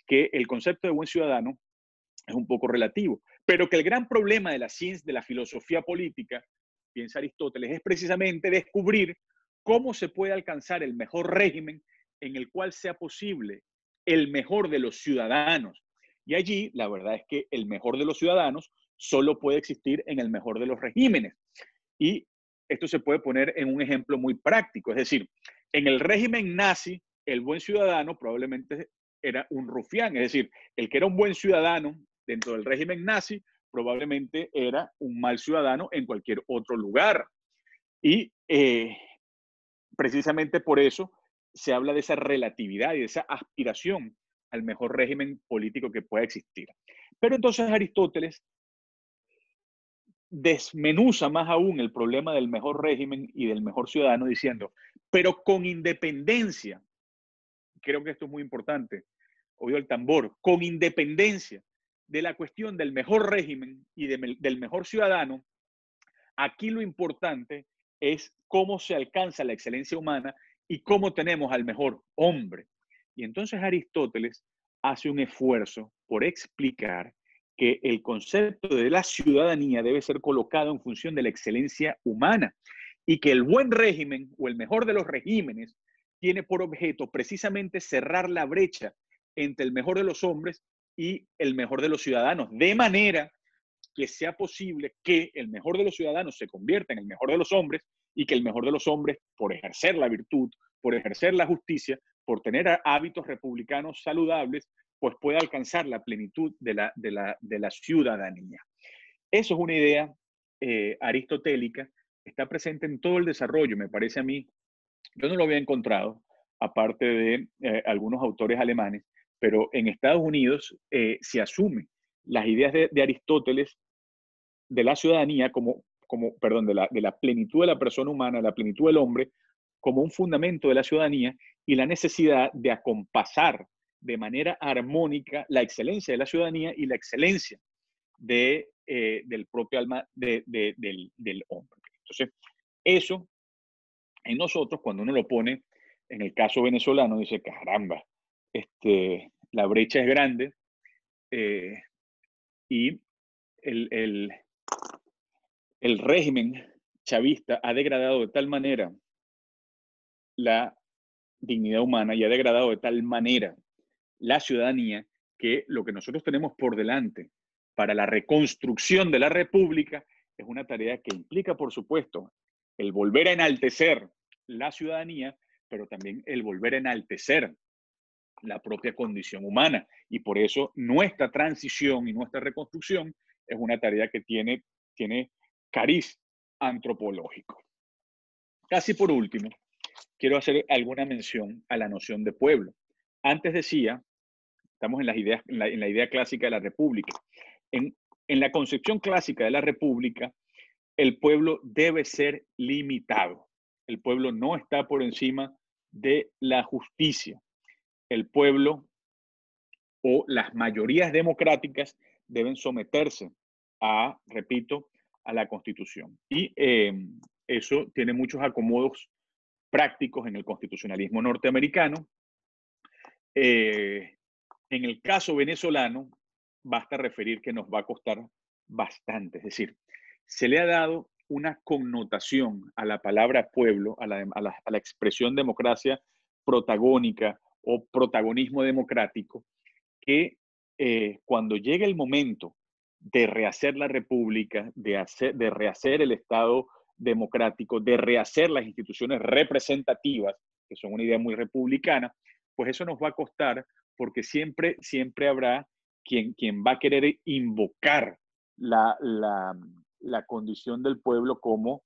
que el concepto de buen ciudadano es un poco relativo, pero que el gran problema de la ciencia, de la filosofía política, piensa Aristóteles, es precisamente descubrir cómo se puede alcanzar el mejor régimen en el cual sea posible el mejor de los ciudadanos. Y allí, la verdad es que el mejor de los ciudadanos solo puede existir en el mejor de los regímenes. Y esto se puede poner en un ejemplo muy práctico, es decir, en el régimen nazi, el buen ciudadano probablemente era un rufián, es decir, el que era un buen ciudadano dentro del régimen nazi probablemente era un mal ciudadano en cualquier otro lugar. Y precisamente por eso se habla de esa relatividad y de esa aspiración al mejor régimen político que pueda existir. Pero entonces Aristóteles desmenuza más aún el problema del mejor régimen y del mejor ciudadano diciendo, pero con independencia, creo que esto es muy importante, oído el tambor, con independencia de la cuestión del mejor régimen y del mejor ciudadano, aquí lo importante es cómo se alcanza la excelencia humana y cómo tenemos al mejor hombre. Y entonces Aristóteles hace un esfuerzo por explicar que el concepto de la ciudadanía debe ser colocado en función de la excelencia humana y que el buen régimen o el mejor de los regímenes tiene por objeto precisamente cerrar la brecha entre el mejor de los hombres y el mejor de los ciudadanos, de manera que sea posible que el mejor de los ciudadanos se convierta en el mejor de los hombres y que el mejor de los hombres, por ejercer la virtud, por ejercer la justicia, por tener hábitos republicanos saludables, pues pueda alcanzar la plenitud de la ciudadanía. Eso es una idea aristotélica, está presente en todo el desarrollo, me parece a mí. Yo no lo había encontrado, aparte de algunos autores alemanes, pero en Estados Unidos se asume las ideas de Aristóteles de la ciudadanía de la plenitud de la persona humana, la plenitud del hombre, como un fundamento de la ciudadanía y la necesidad de acompasar de manera armónica la excelencia de la ciudadanía y la excelencia del propio alma del hombre. Entonces, eso en nosotros, cuando uno lo pone En el caso venezolano dice, caramba, la brecha es grande y el régimen chavista ha degradado de tal manera la dignidad humana y ha degradado de tal manera la ciudadanía que lo que nosotros tenemos por delante para la reconstrucción de la República es una tarea que implica, por supuesto, el volver a enaltecer la ciudadanía, pero también el volver a enaltecer la propia condición humana. Y por eso nuestra transición y nuestra reconstrucción es una tarea que tiene cariz antropológico. Casi por último, quiero hacer alguna mención a la noción de pueblo. Antes decía, estamos en la idea clásica de la república. En la concepción clásica de la república, el pueblo debe ser limitado. El pueblo no está por encima de la justicia. El pueblo o las mayorías democráticas deben someterse a, repito, a la Constitución. Y eso tiene muchos acomodos prácticos en el constitucionalismo norteamericano. En el caso venezolano, basta referir que nos va a costar bastante. Es decir, se le ha dado una connotación a la palabra pueblo, a la expresión democracia protagónica o protagonismo democrático, que cuando llegue el momento de rehacer la república, de rehacer el Estado democrático, de rehacer las instituciones representativas, que son una idea muy republicana, pues eso nos va a costar porque siempre habrá quien va a querer invocar la condición del pueblo como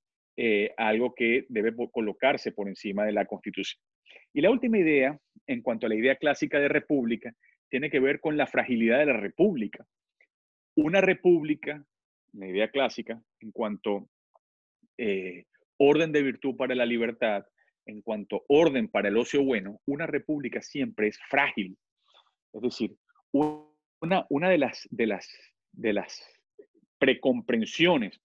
algo que debe colocarse por encima de la Constitución. Y la última idea, en cuanto a la idea clásica de república, tiene que ver con la fragilidad de la república. Una república, la idea clásica, en cuanto orden de virtud para la libertad, en cuanto orden para el ocio bueno, una república siempre es frágil. Es decir, una de las precomprensiones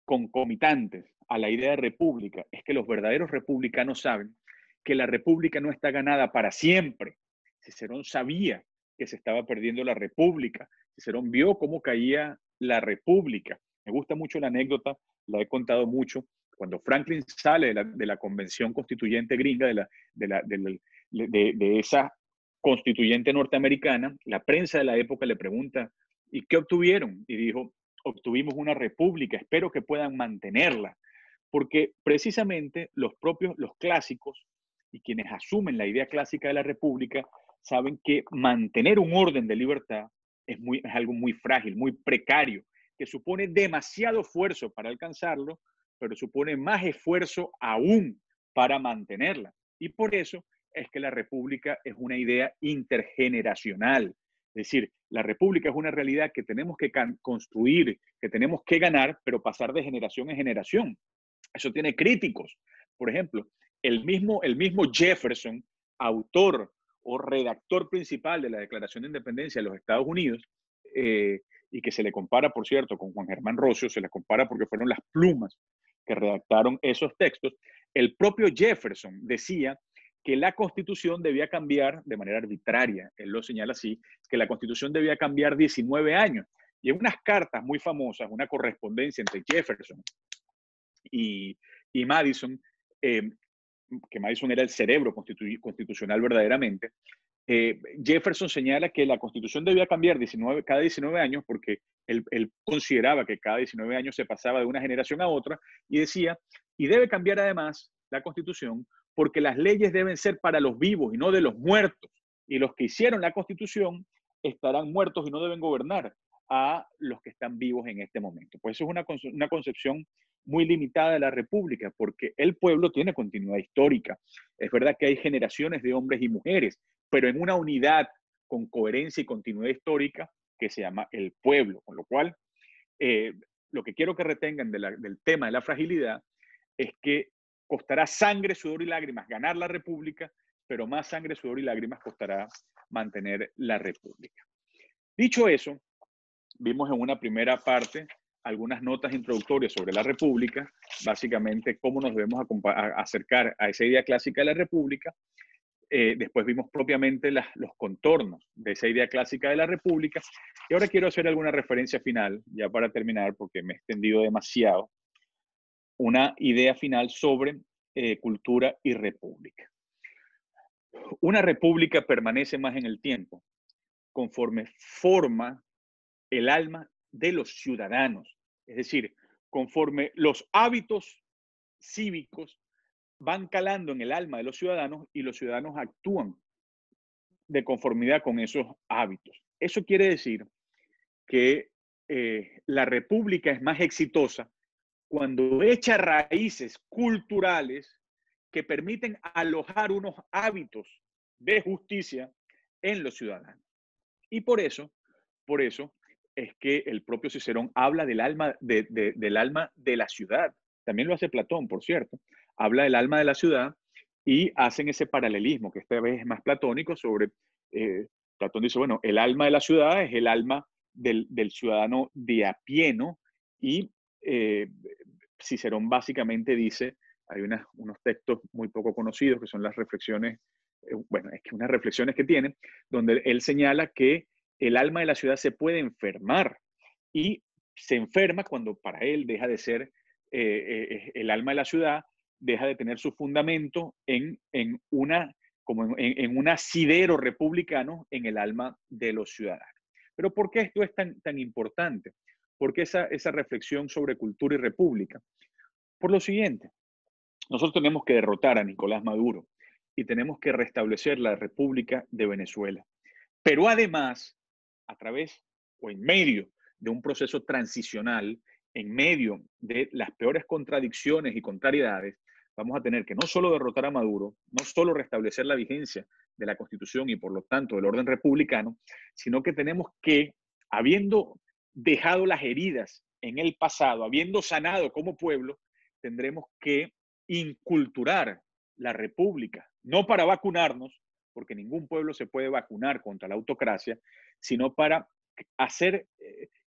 concomitantes a la idea de república es que los verdaderos republicanos saben que la república no está ganada para siempre. Cicerón sabía que se estaba perdiendo la república. Cicerón vio cómo caía la república. Me gusta mucho la anécdota, la he contado mucho. Cuando Franklin sale de la convención constituyente gringa, de esa constituyente norteamericana, la prensa de la época le pregunta, ¿y qué obtuvieron? Y dijo, obtuvimos una república, espero que puedan mantenerla. Porque precisamente los clásicos y quienes asumen la idea clásica de la república saben que mantener un orden de libertad es algo muy frágil, muy precario, que supone demasiado esfuerzo para alcanzarlo, pero supone más esfuerzo aún para mantenerla. Y por eso es que la república es una idea intergeneracional. Es decir, la república es una realidad que tenemos que construir, que tenemos que ganar, pero pasar de generación en generación. Eso tiene críticos. Por ejemplo, el mismo Jefferson, autor o redactor principal de la Declaración de Independencia de los Estados Unidos, y que se le compara, por cierto, con Juan Germán Rocio, se le compara porque fueron las plumas que redactaron esos textos. El propio Jefferson decía que la Constitución debía cambiar de manera arbitraria. Él lo señala así, que la Constitución debía cambiar 19 años. Y en unas cartas muy famosas, una correspondencia entre Jefferson y Madison, que Madison era el cerebro constitucional verdaderamente, Jefferson señala que la Constitución debía cambiar cada 19 años porque él consideraba que cada 19 años se pasaba de una generación a otra y decía, y debe cambiar además la Constitución porque las leyes deben ser para los vivos y no de los muertos. Y los que hicieron la Constitución estarán muertos y no deben gobernar a los que están vivos en este momento. Pues eso es una concepción muy limitada de la república, porque el pueblo tiene continuidad histórica. Es verdad que hay generaciones de hombres y mujeres, pero en una unidad con coherencia y continuidad histórica que se llama el pueblo. Con lo cual, lo que quiero que retengan del tema de la fragilidad es que costará sangre, sudor y lágrimas ganar la república, pero más sangre, sudor y lágrimas costará mantener la república. Dicho eso, vimos en una primera parte algunas notas introductorias sobre la República, básicamente cómo nos debemos acercar a esa idea clásica de la República. Después vimos propiamente los contornos de esa idea clásica de la República. Y ahora quiero hacer alguna referencia final, ya para terminar, porque me he extendido demasiado, una idea final sobre cultura y república. Una república permanece más en el tiempo conforme forma el alma de los ciudadanos. Es decir, conforme los hábitos cívicos van calando en el alma de los ciudadanos y los ciudadanos actúan de conformidad con esos hábitos. Eso quiere decir que la república es más exitosa cuando echa raíces culturales que permiten alojar unos hábitos de justicia en los ciudadanos. Y por eso es que el propio Cicerón habla del alma del alma de la ciudad. También lo hace Platón, por cierto. Habla del alma de la ciudad y hacen ese paralelismo, que esta vez es más platónico, sobre, Platón dice, bueno, el alma de la ciudad es el alma del ciudadano de a pie, ¿no? Y Cicerón básicamente dice, hay unos textos muy poco conocidos que son las reflexiones, bueno, es que unas reflexiones que tiene, donde él señala que el alma de la ciudad se puede enfermar y se enferma cuando para él deja de ser el alma de la ciudad, deja de tener su fundamento en un asidero republicano en el alma de los ciudadanos. Pero ¿por qué esto es tan importante? ¿Por qué esa reflexión sobre cultura y república? Por lo siguiente, nosotros tenemos que derrotar a Nicolás Maduro y tenemos que restablecer la República de Venezuela. Pero además, a través o en medio de un proceso transicional, en medio de las peores contradicciones y contrariedades, vamos a tener que no solo derrotar a Maduro, no solo restablecer la vigencia de la Constitución y por lo tanto del orden republicano, sino que tenemos que, habiendo dejado las heridas en el pasado, habiendo sanado como pueblo, tendremos que inculturar la república, no para vacunarnos, porque ningún pueblo se puede vacunar contra la autocracia, sino para hacer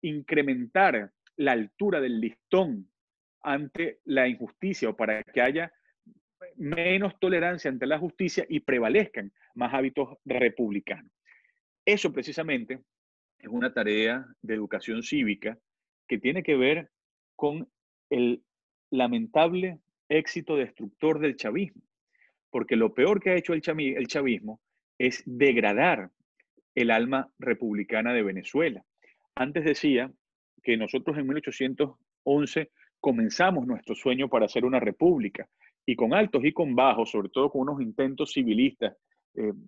incrementar la altura del listón ante la injusticia o para que haya menos tolerancia ante la justicia y prevalezcan más hábitos republicanos. Eso precisamente es una tarea de educación cívica que tiene que ver con el lamentable éxito destructor del chavismo, porque lo peor que ha hecho el chavismo es degradar el alma republicana de Venezuela. Antes decía que nosotros en 1811 comenzamos nuestro sueño para hacer una república, y con altos y con bajos, sobre todo con unos intentos civilistas,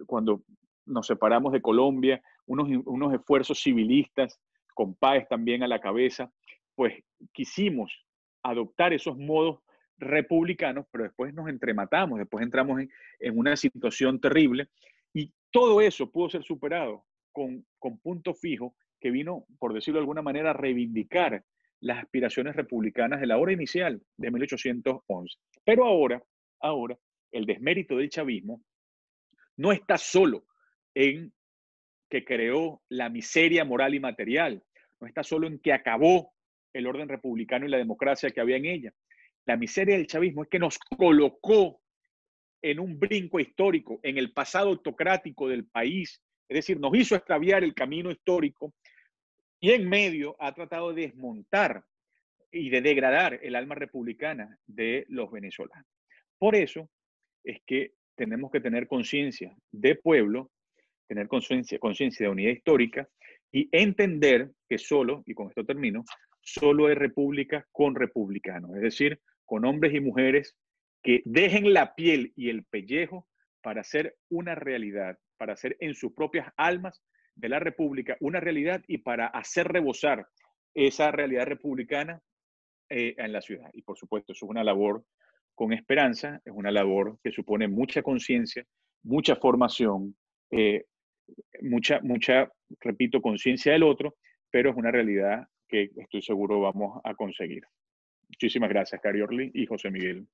cuando nos separamos de Colombia, unos esfuerzos civilistas, con Páez también a la cabeza, pues quisimos adoptar esos modos republicanos, pero después nos entrematamos, después entramos en una situación terrible, y todo eso pudo ser superado con Punto Fijo, que vino, por decirlo de alguna manera, a reivindicar las aspiraciones republicanas de la hora inicial de 1811. Pero ahora, el desmérito del chavismo no está solo en que creó la miseria moral y material, no está solo en que acabó el orden republicano y la democracia que había en ella. La miseria del chavismo es que nos colocó en un brinco histórico, en el pasado autocrático del país, es decir, nos hizo extraviar el camino histórico y en medio ha tratado de desmontar y de degradar el alma republicana de los venezolanos. Por eso es que tenemos que tener conciencia de pueblo, tener conciencia de unidad histórica y entender que solo, y con esto termino, solo hay república con republicanos, es decir, con hombres y mujeres que dejen la piel y el pellejo para hacer una realidad, para hacer en sus propias almas de la república una realidad y para hacer rebosar esa realidad republicana en la ciudad. Y por supuesto, eso es una labor con esperanza, es una labor que supone mucha conciencia, mucha formación, mucha, repito, conciencia del otro, pero es una realidad que estoy seguro vamos a conseguir. Muchísimas gracias, Cari Orly y José Miguel.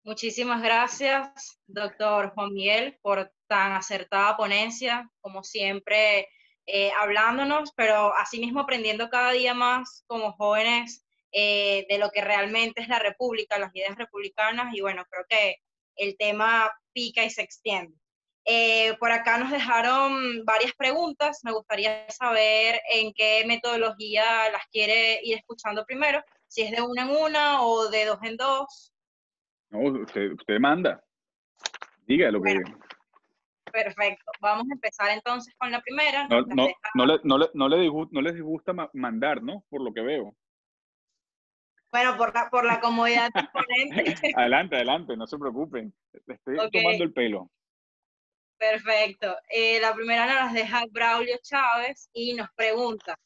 Muchísimas gracias, doctor Juan Miguel, por tan acertada ponencia. Como siempre, hablándonos, pero asimismo aprendiendo cada día más como jóvenes de lo que realmente es la República, las ideas republicanas, y bueno, creo que el tema pica y se extiende. Por acá nos dejaron varias preguntas, me gustaría saber en qué metodología las quiere ir escuchando primero, si es de una en una o de dos en dos. No, usted manda. Diga lo que... Perfecto. Vamos a empezar entonces con la primera. No les disgusta mandar, ¿no? Por lo que veo. Bueno, por la comodidad del ponente. Adelante, no se preocupen. Le estoy tomando el pelo. Perfecto. La primera nos deja Braulio Chávez y nos pregunta: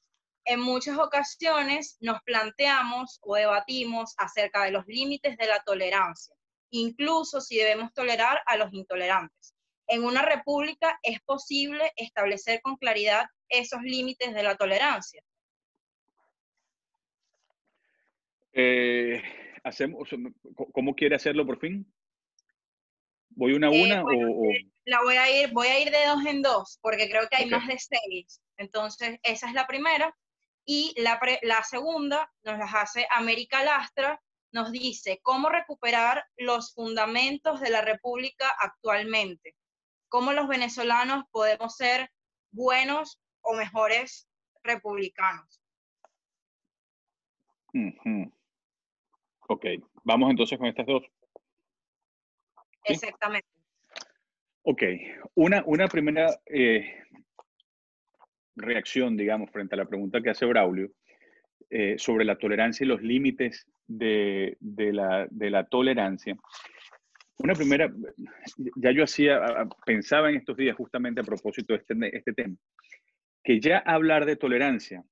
en muchas ocasiones nos planteamos o debatimos acerca de los límites de la tolerancia, incluso si debemos tolerar a los intolerantes. En una república es posible establecer con claridad esos límites de la tolerancia. ¿Cómo quiere hacerlo por fin? ¿Voy una Bueno, o...? voy a ir de dos en dos, porque creo que hay más de 6. Entonces, esa es la primera. Y la segunda nos las hace América Lastra, nos dice cómo recuperar los fundamentos de la República actualmente. Cómo los venezolanos podemos ser buenos o mejores republicanos. Ok, vamos entonces con estas dos. ¿Sí? Exactamente. Ok, una primera reacción, digamos, frente a la pregunta que hace Braulio sobre la tolerancia y los límites de la tolerancia. Una primera, ya yo pensaba en estos días justamente a propósito de este tema, que ya hablar de tolerancia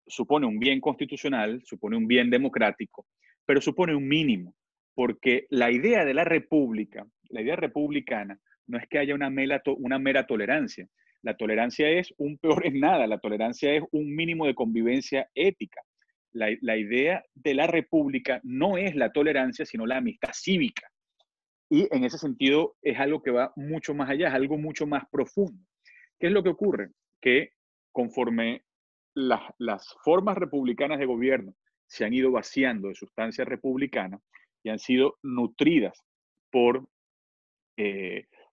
supone un bien constitucional, supone un bien democrático, pero supone un mínimo, porque la idea de la república, la idea republicana, no es que haya una mera tolerancia. La tolerancia es un peor en nada, la tolerancia es un mínimo de convivencia ética. La idea de la república no es la tolerancia, sino la amistad cívica. Y en ese sentido es algo que va mucho más allá, es algo mucho más profundo. ¿Qué es lo que ocurre? Que conforme las formas republicanas de gobierno se han ido vaciando de sustancia republicana y han sido nutridas por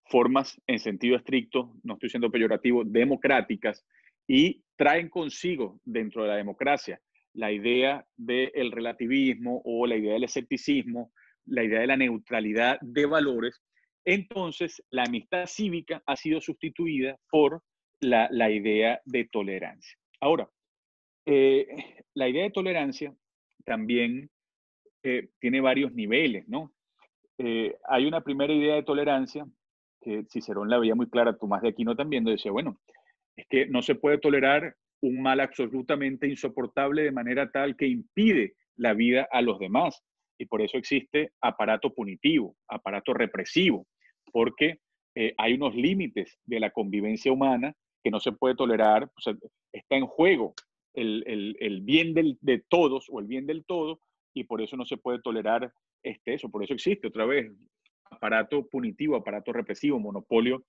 formas en sentido estricto, no estoy siendo peyorativo, democráticas, y traen consigo dentro de la democracia la idea del relativismo o la idea del escepticismo, la idea de la neutralidad de valores. Entonces la amistad cívica ha sido sustituida por la idea de tolerancia. Ahora, la idea de tolerancia también tiene varios niveles, ¿no? Hay una primera idea de tolerancia que Cicerón la veía muy clara, Tomás de Aquino también, decía, bueno, es que no se puede tolerar un mal absolutamente insoportable de manera tal que impide la vida a los demás. Y por eso existe aparato punitivo, aparato represivo, porque hay unos límites de la convivencia humana que no se puede tolerar. O sea, está en juego el bien de todos o el bien del todo, y por eso no se puede tolerar eso. Por eso existe otra vez aparato punitivo, aparato represivo, monopolio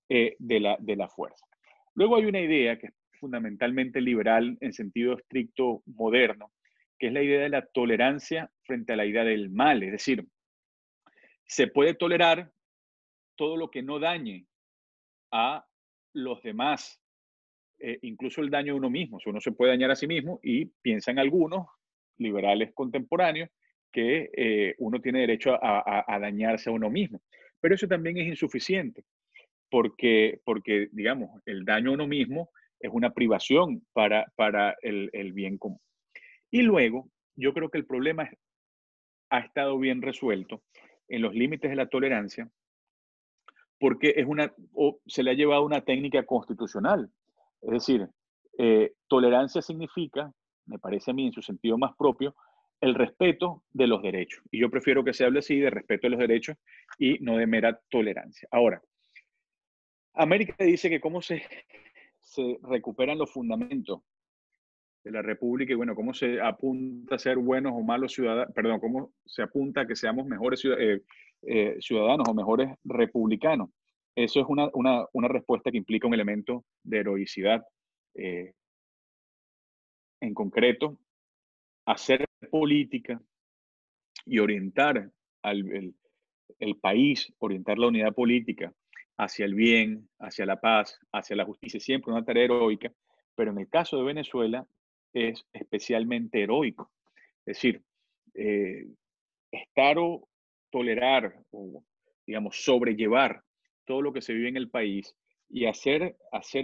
de la fuerza. Luego hay una idea que es fundamentalmente liberal en sentido estricto moderno, que es la idea de la tolerancia frente a la idea del mal. Es decir, se puede tolerar todo lo que no dañe a los demás, incluso el daño de uno mismo. O sea, uno se puede dañar a sí mismo, y piensan algunos liberales contemporáneos que uno tiene derecho a dañarse a uno mismo. Pero eso también es insuficiente, porque digamos, el daño a uno mismo es una privación para el bien común. Y luego, yo creo que el problema ha estado bien resuelto en los límites de la tolerancia, porque se le ha llevado una técnica constitucional. Es decir, tolerancia significa, me parece a mí en su sentido más propio, el respeto de los derechos. Y yo prefiero que se hable así, de respeto de los derechos, y no de mera tolerancia. Ahora, América dice que cómo se recuperan los fundamentos de la República, y bueno, cómo se apunta a ser buenos o malos ciudadanos, perdón, cómo se apunta a que seamos mejores ciudadanos o mejores republicanos. eso es una respuesta que implica un elemento de heroicidad. En concreto, hacer política y orientar el país, orientar la unidad política hacia el bien, hacia la paz, hacia la justicia, siempre una tarea heroica, pero en el caso de Venezuela es especialmente heroico. Es decir, estar o tolerar o, digamos, sobrellevar todo lo que se vive en el país y hacer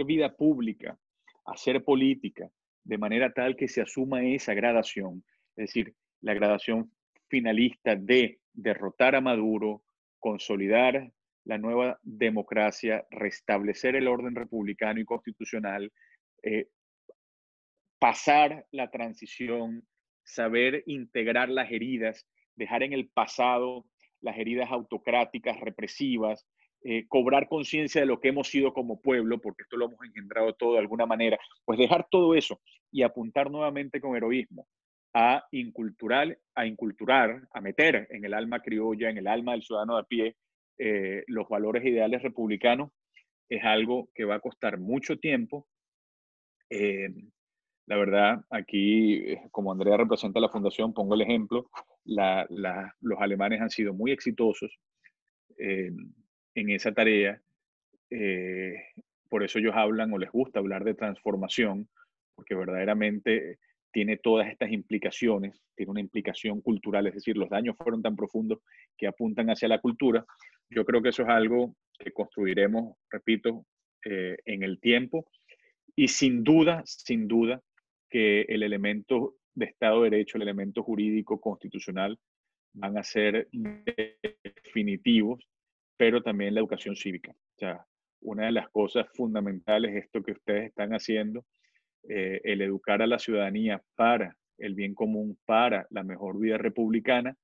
vida pública, hacer política de manera tal que se asuma esa gradación, es decir, la gradación finalista de derrotar a Maduro, consolidar la nueva democracia, restablecer el orden republicano y constitucional, pasar la transición, saber integrar las heridas, dejar en el pasado las heridas autocráticas, represivas, cobrar conciencia de lo que hemos sido como pueblo, porque esto lo hemos engendrado todo de alguna manera, pues dejar todo eso y apuntar nuevamente con heroísmo a inculturar, a meter en el alma criolla, en el alma del ciudadano de a pie, los valores ideales republicanos, es algo que va a costar mucho tiempo. La verdad, aquí, como Andrea representa la fundación, pongo el ejemplo, los alemanes han sido muy exitosos en esa tarea. Por eso ellos hablan o les gusta hablar de transformación, porque verdaderamente tiene todas estas implicaciones, tiene una implicación cultural, es decir, los daños fueron tan profundos que apuntan hacia la cultura. Yo creo que eso es algo que construiremos, repito, en el tiempo y sin duda, que el elemento de Estado de Derecho, el elemento jurídico constitucional van a ser definitivos, pero también la educación cívica. O sea, una de las cosas fundamentales es esto que ustedes están haciendo, el educar a la ciudadanía para el bien común, para la mejor vida republicana,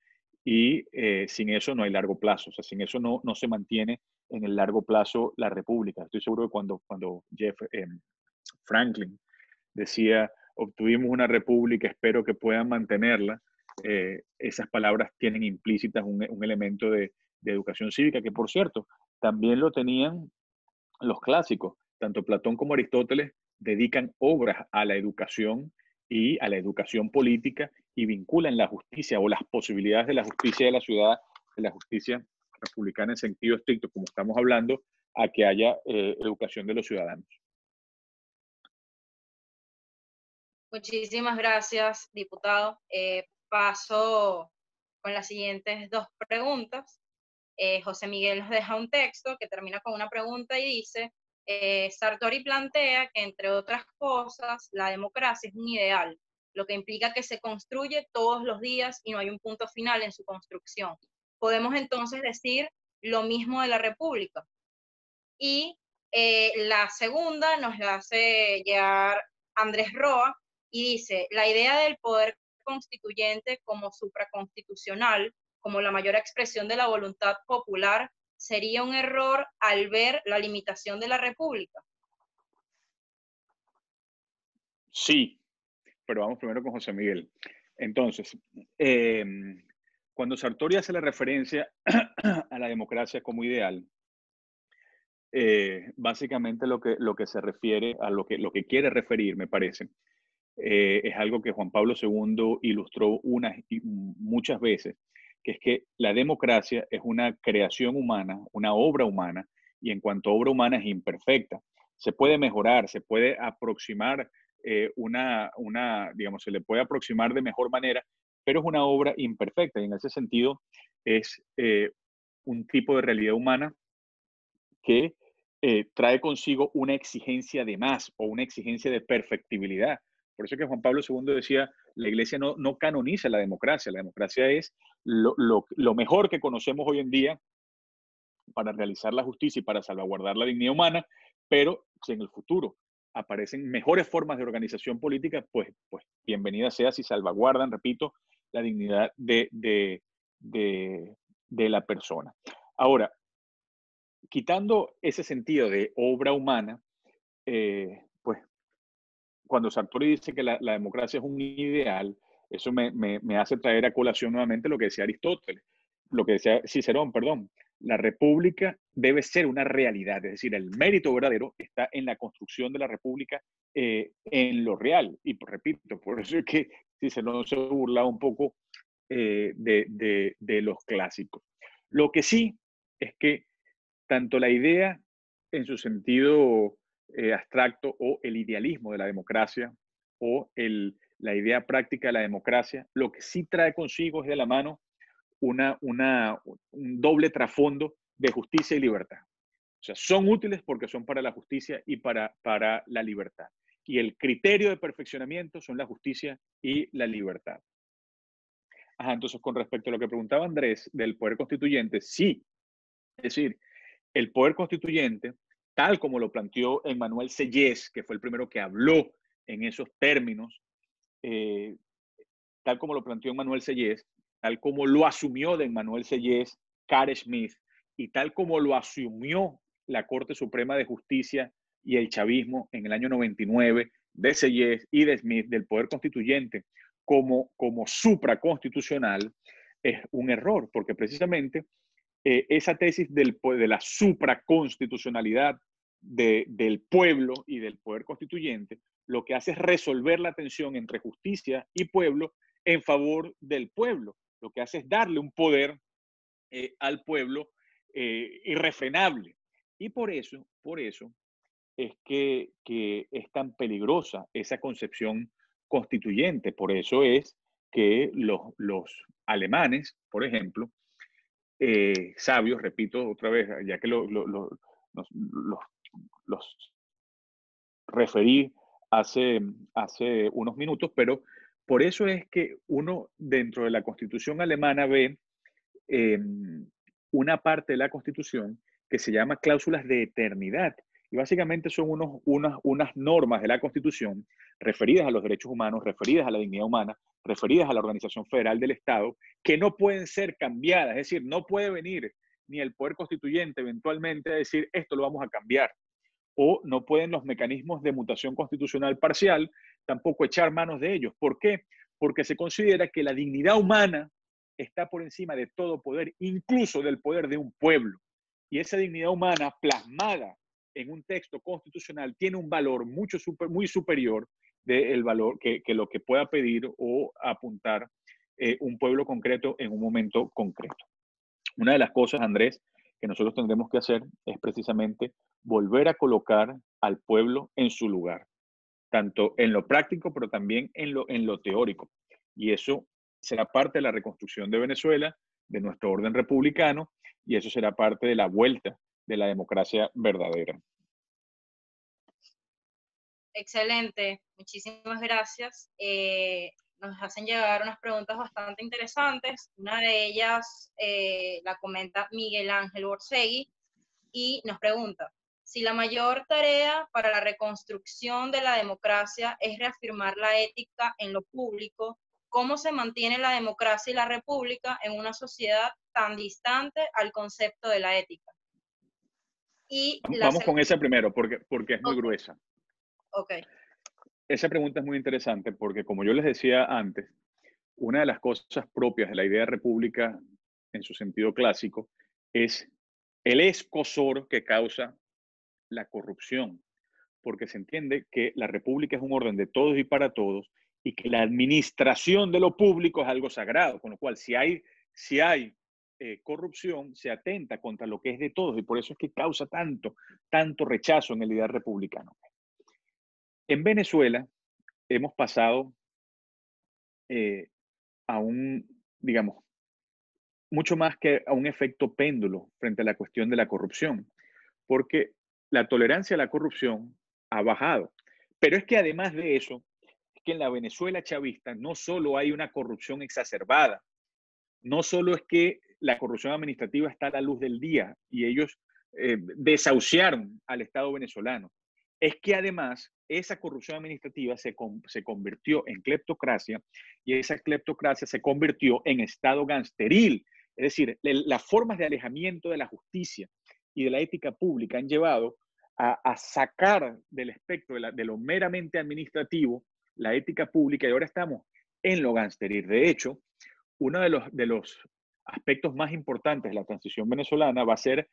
y sin eso no hay largo plazo. O sea, sin eso no se mantiene en el largo plazo la república. Estoy seguro que cuando Franklin decía, obtuvimos una república, espero que puedan mantenerla, esas palabras tienen implícitas un elemento de educación cívica, que por cierto, también lo tenían los clásicos. Tanto Platón como Aristóteles dedican obras a la educación y a la educación política y vinculan la justicia o las posibilidades de la justicia de la ciudad, de la justicia republicana en sentido estricto, como estamos hablando, a que haya educación de los ciudadanos. Muchísimas gracias, diputado. Paso con las siguientes dos preguntas. José Miguel nos deja un texto que termina con una pregunta y dice, Sartori plantea que, entre otras cosas, la democracia es un ideal, lo que implica que se construye todos los días y no hay un punto final en su construcción. ¿Podemos entonces decir lo mismo de la república? Y la segunda nos la hace llegar Andrés Roa y dice, la idea del poder constituyente como supraconstitucional, como la mayor expresión de la voluntad popular, sería un error al ver la limitación de la república. Sí, pero vamos primero con José Miguel. Entonces, cuando Sartori hace la referencia a la democracia como ideal, básicamente lo que se refiere a lo que quiere referir, me parece, es algo que Juan Pablo II ilustró muchas veces, que es que la democracia es una creación humana, una obra humana, y en cuanto a obra humana es imperfecta. Se puede mejorar, se puede aproximar digamos, se le puede aproximar de mejor manera, pero es una obra imperfecta y en ese sentido es un tipo de realidad humana que trae consigo una exigencia de más o una exigencia de perfectibilidad. Por eso que Juan Pablo II decía, la Iglesia no canoniza la democracia es lo mejor que conocemos hoy en día para realizar la justicia y para salvaguardar la dignidad humana, pero si en el futuro aparecen mejores formas de organización política, pues bienvenida sea si salvaguardan, repito, la dignidad de la persona. Ahora, quitando ese sentido de obra humana, pues cuando Sartori dice que la democracia es un ideal, eso me hace traer a colación nuevamente lo que decía Aristóteles, lo que decía Cicerón, perdón. La república debe ser una realidad, es decir, el mérito verdadero está en la construcción de la república en lo real. Y repito, por eso es que si se nos ha burlado un poco de los clásicos. Lo que sí es que tanto la idea en su sentido abstracto o el idealismo de la democracia o la idea práctica de la democracia, lo que sí trae consigo es de la mano un doble trasfondo de justicia y libertad. O sea, son útiles porque son para la justicia y para la libertad. Y el criterio de perfeccionamiento son la justicia y la libertad. Ajá, entonces, con respecto a lo que preguntaba Andrés del poder constituyente, sí. Es decir, el poder constituyente, tal como lo planteó Emmanuel Sellés, que fue el primero que habló en esos términos, tal como lo planteó Emmanuel Sellés, tal como lo asumió de Emmanuel Sellés, Carl Schmitt, y tal como lo asumió la Corte Suprema de Justicia y el chavismo en el año 99, de Sellés y de Schmitt, del poder constituyente como supraconstitucional, es un error, porque precisamente esa tesis de la supraconstitucionalidad del pueblo y del poder constituyente, lo que hace es resolver la tensión entre justicia y pueblo en favor del pueblo. Lo que hace es darle un poder al pueblo irrefrenable. Y por eso es que es tan peligrosa esa concepción constituyente. Por eso es que los alemanes, por ejemplo, sabios, repito otra vez, ya que los referí hace unos minutos, pero por eso es que uno dentro de la Constitución alemana ve una parte de la Constitución que se llama cláusulas de eternidad. Y básicamente son unas normas de la Constitución referidas a los derechos humanos, referidas a la dignidad humana, referidas a la organización federal del Estado, que no pueden ser cambiadas. Es decir, no puede venir ni el poder constituyente eventualmente a decir esto lo vamos a cambiar. O no pueden los mecanismos de mutación constitucional parcial tampoco echar manos de ellos. ¿Por qué? Porque se considera que la dignidad humana está por encima de todo poder, incluso del poder de un pueblo. Y esa dignidad humana plasmada en un texto constitucional tiene un valor muy superior del valor que lo que pueda pedir o apuntar un pueblo concreto en un momento concreto. Una de las cosas, Andrés, que nosotros tendremos que hacer es precisamente volver a colocar al pueblo en su lugar, tanto en lo práctico, pero también en lo teórico. Y eso será parte de la reconstrucción de Venezuela, de nuestro orden republicano, y eso será parte de la vuelta de la democracia verdadera. Excelente, muchísimas gracias. Nos hacen llegar unas preguntas bastante interesantes. Una de ellas la comenta Miguel Ángel Borsegui y nos pregunta: si la mayor tarea para la reconstrucción de la democracia es reafirmar la ética en lo público, ¿cómo se mantiene la democracia y la república en una sociedad tan distante al concepto de la ética? Y vamos con esa primero, porque es muy gruesa. Ok. Esa pregunta es muy interesante porque, como yo les decía antes, una de las cosas propias de la idea de república en su sentido clásico es el escozor que causa la corrupción, porque se entiende que la república es un orden de todos y para todos y que la administración de lo público es algo sagrado, con lo cual si hay corrupción se atenta contra lo que es de todos y por eso es que causa tanto rechazo en el ideal republicano. En Venezuela hemos pasado a digamos, mucho más que a un efecto péndulo frente a la cuestión de la corrupción, porque la tolerancia a la corrupción ha bajado. Pero es que además de eso, es que en la Venezuela chavista no solo hay una corrupción exacerbada, no solo es que la corrupción administrativa está a la luz del día y ellos desahuciaron al Estado venezolano, es que además esa corrupción administrativa se convirtió en cleptocracia y esa cleptocracia se convirtió en Estado gangsteril. Es decir, las formas de alejamiento de la justicia y de la ética pública han llevado a sacar del espectro de lo meramente administrativo la ética pública y ahora estamos en lo gangsteril. De hecho, uno de los aspectos más importantes de la transición venezolana va a ser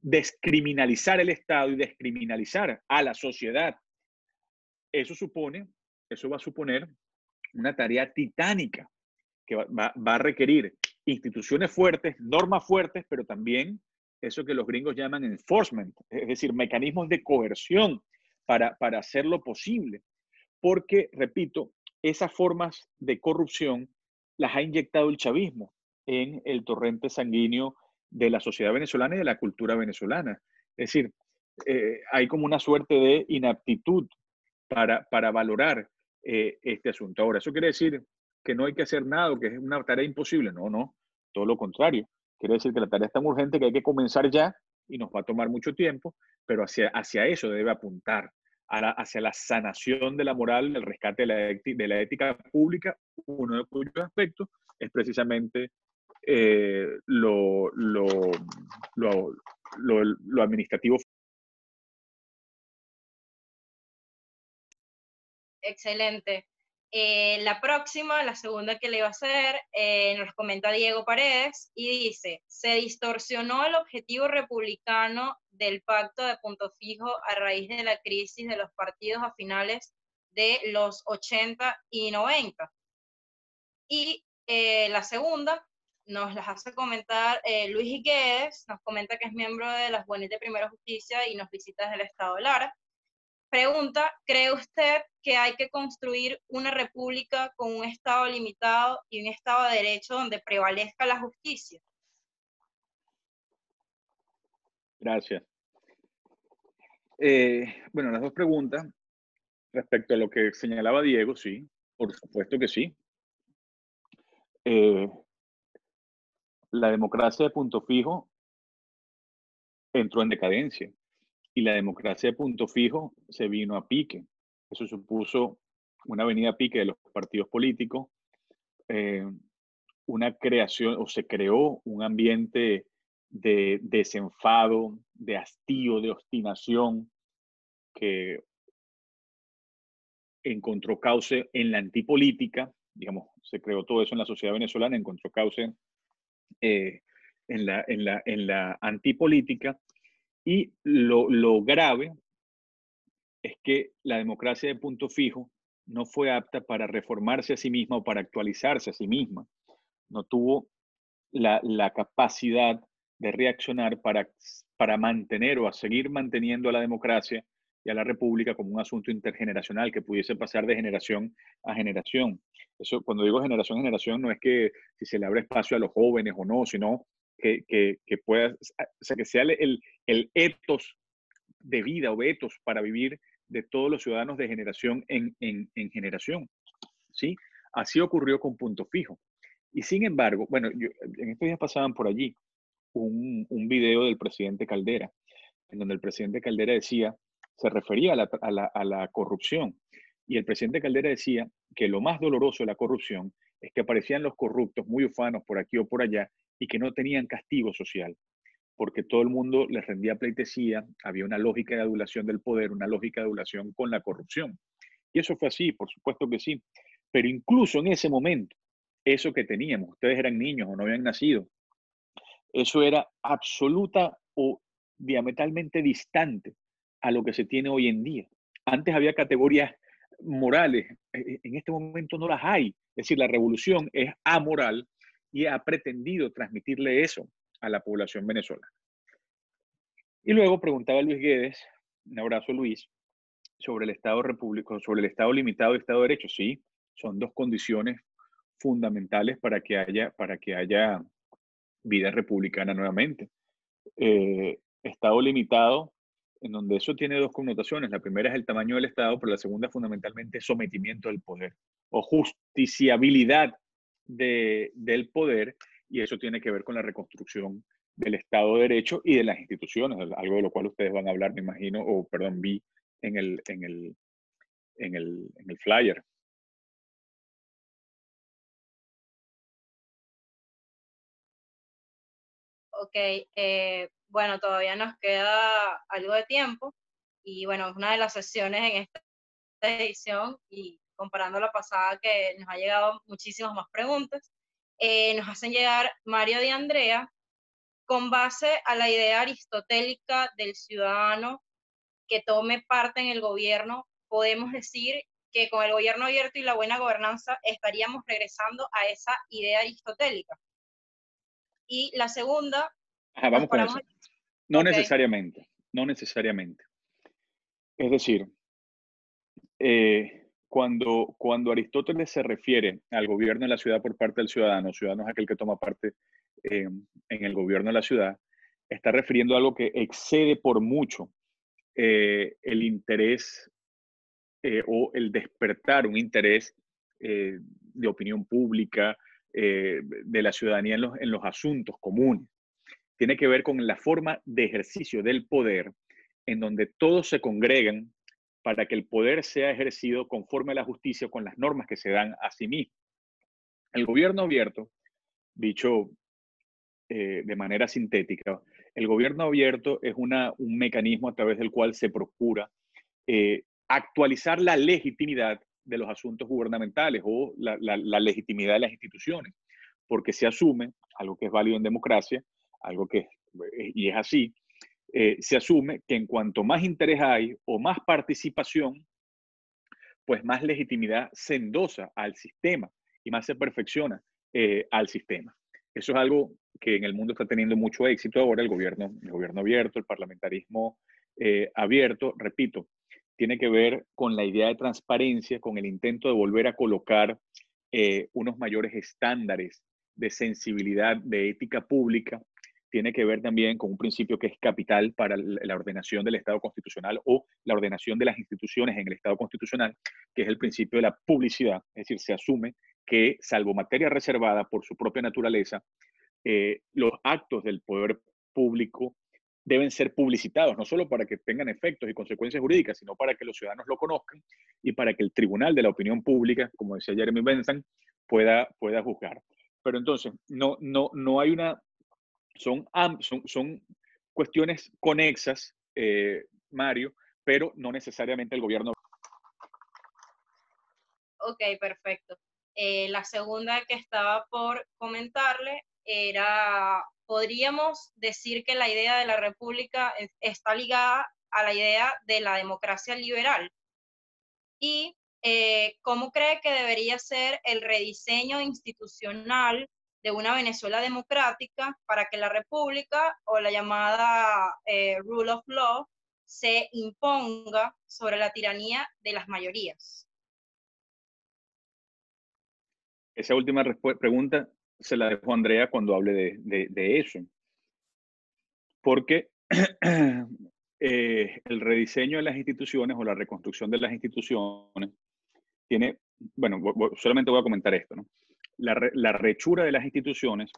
descriminalizar el Estado y descriminalizar a la sociedad. Eso va a suponer una tarea titánica que va a requerir instituciones fuertes, normas fuertes, pero también eso que los gringos llaman enforcement, es decir, mecanismos de coerción para hacerlo posible. Porque, repito, esas formas de corrupción las ha inyectado el chavismo en el torrente sanguíneo de la sociedad venezolana y de la cultura venezolana. Es decir, hay como una suerte de inaptitud para valorar este asunto. Ahora, ¿eso quiere decir que no hay que hacer nada o que es una tarea imposible? No, no, todo lo contrario. Quiere decir que la tarea es tan urgente que hay que comenzar ya y nos va a tomar mucho tiempo, pero hacia eso debe apuntar, hacia la sanación de la moral, el rescate de la ética pública, uno de cuyos aspectos es precisamente lo administrativo. Excelente. La próxima, la segunda que le iba a hacer, nos comenta Diego Paredes y dice: se distorsionó el objetivo republicano del pacto de Punto Fijo a raíz de la crisis de los partidos a finales de los 80 y 90. Y la segunda nos las hace comentar Luis Guedes, nos comenta que es miembro de las Buenas de Primera Justicia y nos visita desde el estado de Lara. Pregunta: ¿cree usted que hay que construir una república con un Estado limitado y un Estado de Derecho donde prevalezca la justicia? Gracias. Bueno, las dos preguntas. Respecto a lo que señalaba Diego, sí, por supuesto que sí. La democracia de Punto Fijo entró en decadencia. Y la democracia de Punto Fijo se vino a pique. Eso supuso una venida a pique de los partidos políticos, una creación, o se creó un ambiente de desenfado, de hastío, de obstinación, que encontró cauce en la antipolítica, digamos, se creó todo eso en la sociedad venezolana, encontró cauce en la antipolítica. Y lo grave es que la democracia de Punto Fijo no fue apta para reformarse a sí misma o para actualizarse a sí misma. No tuvo la capacidad de reaccionar para mantener o a seguir manteniendo a la democracia y a la república como un asunto intergeneracional que pudiese pasar de generación a generación. Eso, cuando digo generación a generación, no es que si se le abre espacio a los jóvenes o no, sino que pueda, o sea, que sea el ethos de vida o etos para vivir de todos los ciudadanos de generación en generación. ¿Sí? Así ocurrió con Punto Fijo. Y sin embargo, bueno, en estos días pasaban por allí un video del presidente Caldera, en donde el presidente Caldera decía, se refería a la corrupción. Y el presidente Caldera decía que lo más doloroso de la corrupción es que aparecían los corruptos muy ufanos por aquí o por allá y que no tenían castigo social, porque todo el mundo les rendía pleitesía, había una lógica de adulación del poder, una lógica de adulación con la corrupción. Y eso fue así, por supuesto que sí. Pero incluso en ese momento, eso que teníamos, ustedes eran niños o no habían nacido, eso era absoluta o diametralmente distante a lo que se tiene hoy en día. Antes había categorías morales, en este momento no las hay. Es decir, la revolución es amoral y ha pretendido transmitirle eso a la población venezolana. Y luego preguntaba Luis Guedes, un abrazo Luis, sobre el Estado repúblico, sobre el Estado limitado y Estado de Derecho. Sí, son dos condiciones fundamentales para que haya vida republicana nuevamente. Estado limitado, en donde eso tiene dos connotaciones. La primera es el tamaño del Estado, pero la segunda fundamentalmente es sometimiento del poder o justiciabilidad del poder, y eso tiene que ver con la reconstrucción del Estado de Derecho y de las instituciones, algo de lo cual ustedes van a hablar, me imagino, o perdón, vi en el flyer. Ok, bueno, todavía nos queda algo de tiempo y bueno, es una de las sesiones en esta edición y comparando la pasada que nos ha llegado muchísimas más preguntas. nos hacen llegar Mario y Andrea, con base a la idea aristotélica del ciudadano que tome parte en el gobierno, podemos decir que con el gobierno abierto y la buena gobernanza estaríamos regresando a esa idea aristotélica. Y la segunda, Vamos con eso. No Ok. necesariamente, no necesariamente. Es decir, cuando Aristóteles se refiere al gobierno de la ciudad por parte del ciudadano es aquel que toma parte en el gobierno de la ciudad, está refiriendo a algo que excede por mucho el interés o el despertar un interés de opinión pública de la ciudadanía en los asuntos comunes. Tiene que ver con la forma de ejercicio del poder en donde todos se congregan para que el poder sea ejercido conforme a la justicia con las normas que se dan a sí mismo. El gobierno abierto, dicho de manera sintética, el gobierno abierto es un mecanismo a través del cual se procura actualizar la legitimidad de los asuntos gubernamentales o la legitimidad de las instituciones, porque se asume, algo que es válido en democracia, algo que y es así, se asume que en cuanto más interés hay o más participación, pues más legitimidad se endosa al sistema y más se perfecciona al sistema. Eso es algo que en el mundo está teniendo mucho éxito ahora, el gobierno abierto, el parlamentarismo abierto, repito, tiene que ver con la idea de transparencia, con el intento de volver a colocar unos mayores estándares de sensibilidad, de ética pública. Tiene que ver también con un principio que es capital para la ordenación del Estado constitucional o la ordenación de las instituciones en el Estado constitucional, que es el principio de la publicidad. Es decir, se asume que, salvo materia reservada por su propia naturaleza, los actos del poder público deben ser publicitados, no solo para que tengan efectos y consecuencias jurídicas, sino para que los ciudadanos lo conozcan y para que el tribunal de la opinión pública, como decía Jeremy Bentham, pueda juzgar. Pero entonces, no hay una... Son cuestiones conexas, Mario, pero no necesariamente el gobierno. Ok, perfecto. La segunda que estaba por comentarle era, podríamos decir que la idea de la república está ligada a la idea de la democracia liberal. Y ¿cómo cree que debería ser el rediseño institucional de una Venezuela democrática para que la república o la llamada rule of law se imponga sobre la tiranía de las mayorías? Esa última pregunta se la dejo a Andrea cuando hable de eso. Porque el rediseño de las instituciones o la reconstrucción de las instituciones tiene, bueno, solamente voy a comentar esto, ¿no? La rechura de las instituciones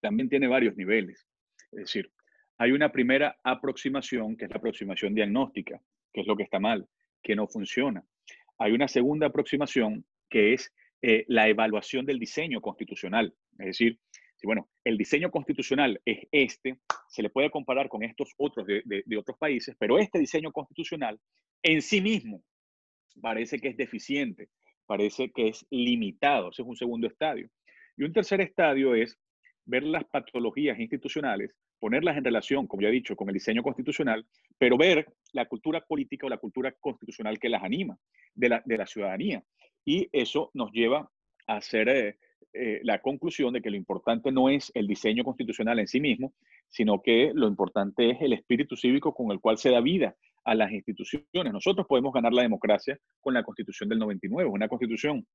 también tiene varios niveles. Es decir, hay una primera aproximación, que es la aproximación diagnóstica, que es lo que está mal, que no funciona. Hay una segunda aproximación, que es la evaluación del diseño constitucional. Es decir, si bueno, el diseño constitucional es se le puede comparar con estos otros de otros países, pero este diseño constitucional en sí mismo parece que es deficiente, parece que es limitado. Ese es un segundo estadio. Y un tercer estadio es ver las patologías institucionales, ponerlas en relación, como ya he dicho, con el diseño constitucional, pero ver la cultura política o la cultura constitucional que las anima, de la ciudadanía. Y eso nos lleva a hacer la conclusión de que lo importante no es el diseño constitucional en sí mismo, sino que lo importante es el espíritu cívico con el cual se da vida a las instituciones. Nosotros podemos ganar la democracia con la Constitución del 99, una constitución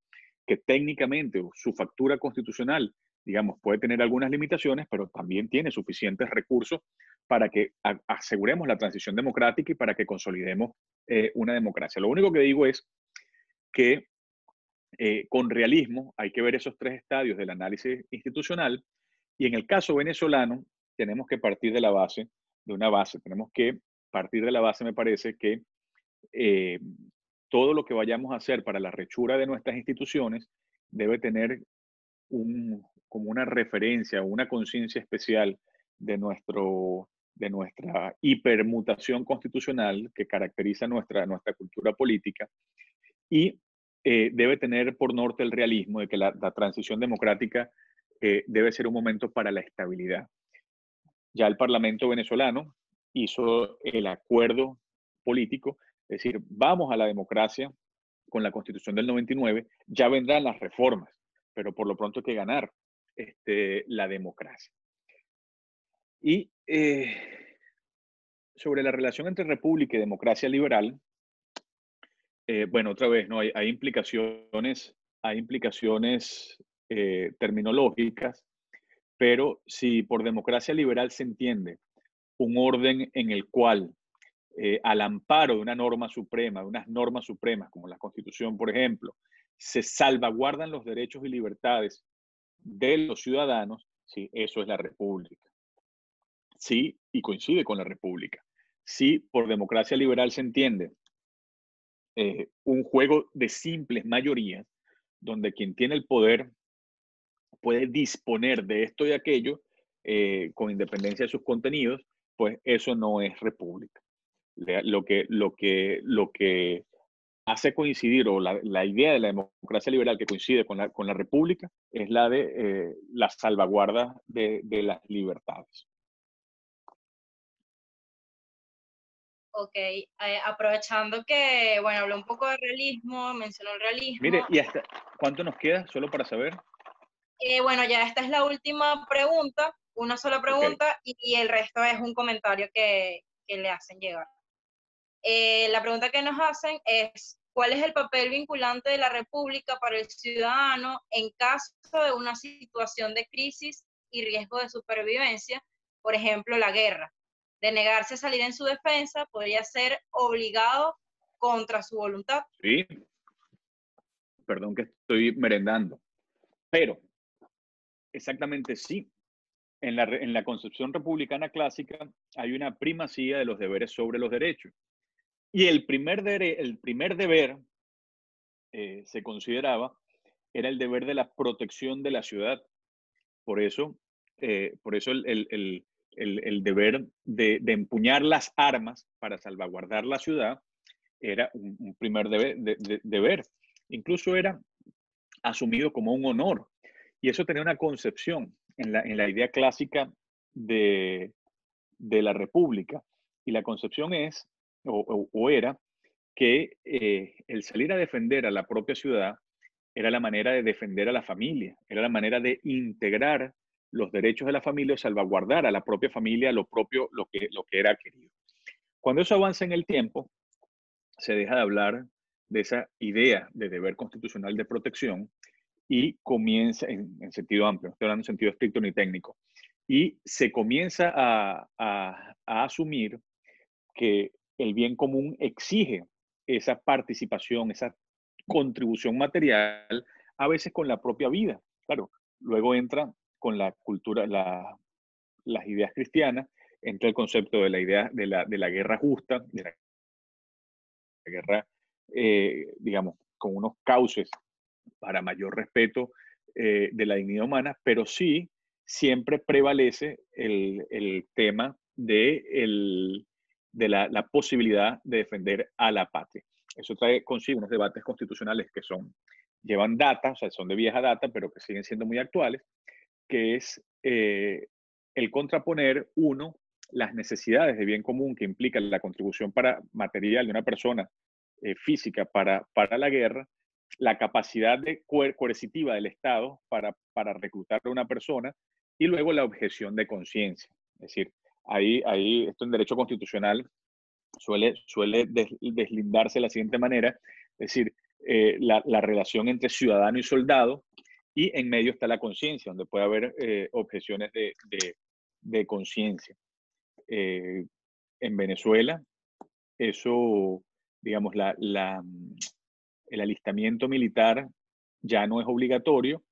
que técnicamente su factura constitucional, digamos, puede tener algunas limitaciones, pero también tiene suficientes recursos para que aseguremos la transición democrática y para que consolidemos una democracia. Lo único que digo es que con realismo hay que ver esos tres estadios del análisis institucional y en el caso venezolano tenemos que partir de la base, tenemos que partir de la base, me parece, que todo lo que vayamos a hacer para la rechura de nuestras instituciones debe tener como una referencia, una conciencia especial de nuestra hipermutación constitucional que caracteriza nuestra cultura política y debe tener por norte el realismo de que la transición democrática debe ser un momento para la estabilidad. Ya el Parlamento venezolano hizo el acuerdo político, es decir, vamos a la democracia con la Constitución del 99, ya vendrán las reformas, pero por lo pronto hay que ganar la democracia. Y sobre la relación entre república y democracia liberal, bueno, otra vez, ¿no? Hay implicaciones terminológicas, pero si por democracia liberal se entiende un orden en el cual, al amparo de una norma suprema, de unas normas supremas, como la Constitución, por ejemplo, se salvaguardan los derechos y libertades de los ciudadanos, sí, eso es la república. Sí, y coincide con la república. Sí, por democracia liberal se entiende un juego de simples mayorías, donde quien tiene el poder puede disponer de esto y aquello con independencia de sus contenidos, pues eso no es república. Lo que hace coincidir, o la idea de la democracia liberal que coincide con la república, es la de la salvaguarda de las libertades. Ok, aprovechando que, bueno, habló un poco de realismo, mencionó el realismo. Mire, ¿y hasta cuánto nos queda? Solo para saber. Bueno, ya esta es la última pregunta, una sola pregunta, okay. y el resto es un comentario que le hacen llegar. La pregunta que nos hacen es, ¿cuál es el papel vinculante de la República para el ciudadano en caso de una situación de crisis y riesgo de supervivencia? Por ejemplo, la guerra. De negarse a salir en su defensa, podría ser obligado contra su voluntad. Sí. Perdón que estoy merendando. Pero, exactamente sí. En la concepción republicana clásica hay una primacía de los deberes sobre los derechos. Y el primer deber se consideraba era el deber de la protección de la ciudad. Por eso el deber de empuñar las armas para salvaguardar la ciudad era un primer deber. Incluso era asumido como un honor. Y eso tenía una concepción en la idea clásica de la república. Y la concepción es, o era, que el salir a defender a la propia ciudad era la manera de defender a la familia, era la manera de integrar los derechos de la familia o salvaguardar a la propia familia lo que era querido. Cuando eso avanza en el tiempo, se deja de hablar de esa idea de deber constitucional de protección y comienza, en sentido amplio, no estoy hablando en sentido estricto ni técnico, y se comienza a asumir que el bien común exige esa participación, esa contribución material, a veces con la propia vida. Claro, luego entra con la cultura, las ideas cristianas, entra el concepto de la idea de la guerra justa, de la guerra, digamos, con unos cauces para mayor respeto de la dignidad humana, pero sí siempre prevalece el tema de la posibilidad de defender a la patria. Eso trae consigo unos debates constitucionales que llevan data, o sea, son de vieja data, pero que siguen siendo muy actuales, que es el contraponer, uno, las necesidades de bien común que implica la contribución material de una persona física para la guerra, la capacidad coercitiva del Estado para reclutar a una persona, y luego la objeción de conciencia. Es decir, ahí esto en derecho constitucional suele deslindarse de la siguiente manera, es decir, la relación entre ciudadano y soldado, y en medio está la conciencia, donde puede haber objeciones de conciencia. En Venezuela, eso, digamos, el alistamiento militar ya no es obligatorio,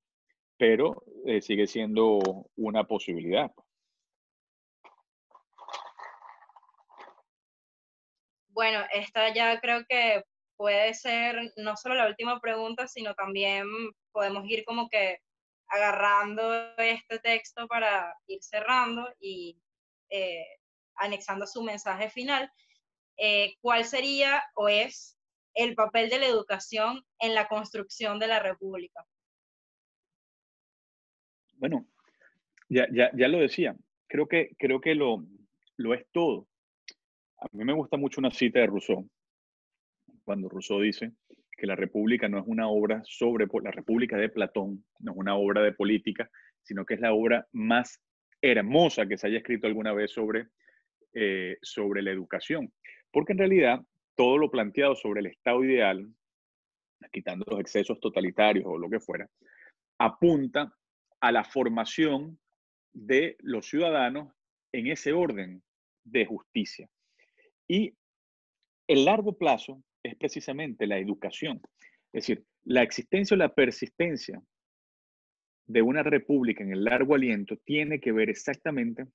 pero sigue siendo una posibilidad. Bueno, esta ya creo que puede ser no solo la última pregunta, sino también podemos ir como que agarrando este texto para ir cerrando y anexando su mensaje final. ¿Cuál sería o es el papel de la educación en la construcción de la República? Bueno, ya lo decía, creo que lo es todo. A mí me gusta mucho una cita de Rousseau, cuando Rousseau dice que la República no es una obra la República de Platón, no es una obra de política, sino que es la obra más hermosa que se haya escrito alguna vez sobre la educación. Porque en realidad todo lo planteado sobre el Estado ideal, quitando los excesos totalitarios o lo que fuera, apunta a la formación de los ciudadanos en ese orden de justicia. Y el largo plazo es precisamente la educación. Es decir, la existencia o la persistencia de una república en el largo aliento tiene que ver exactamente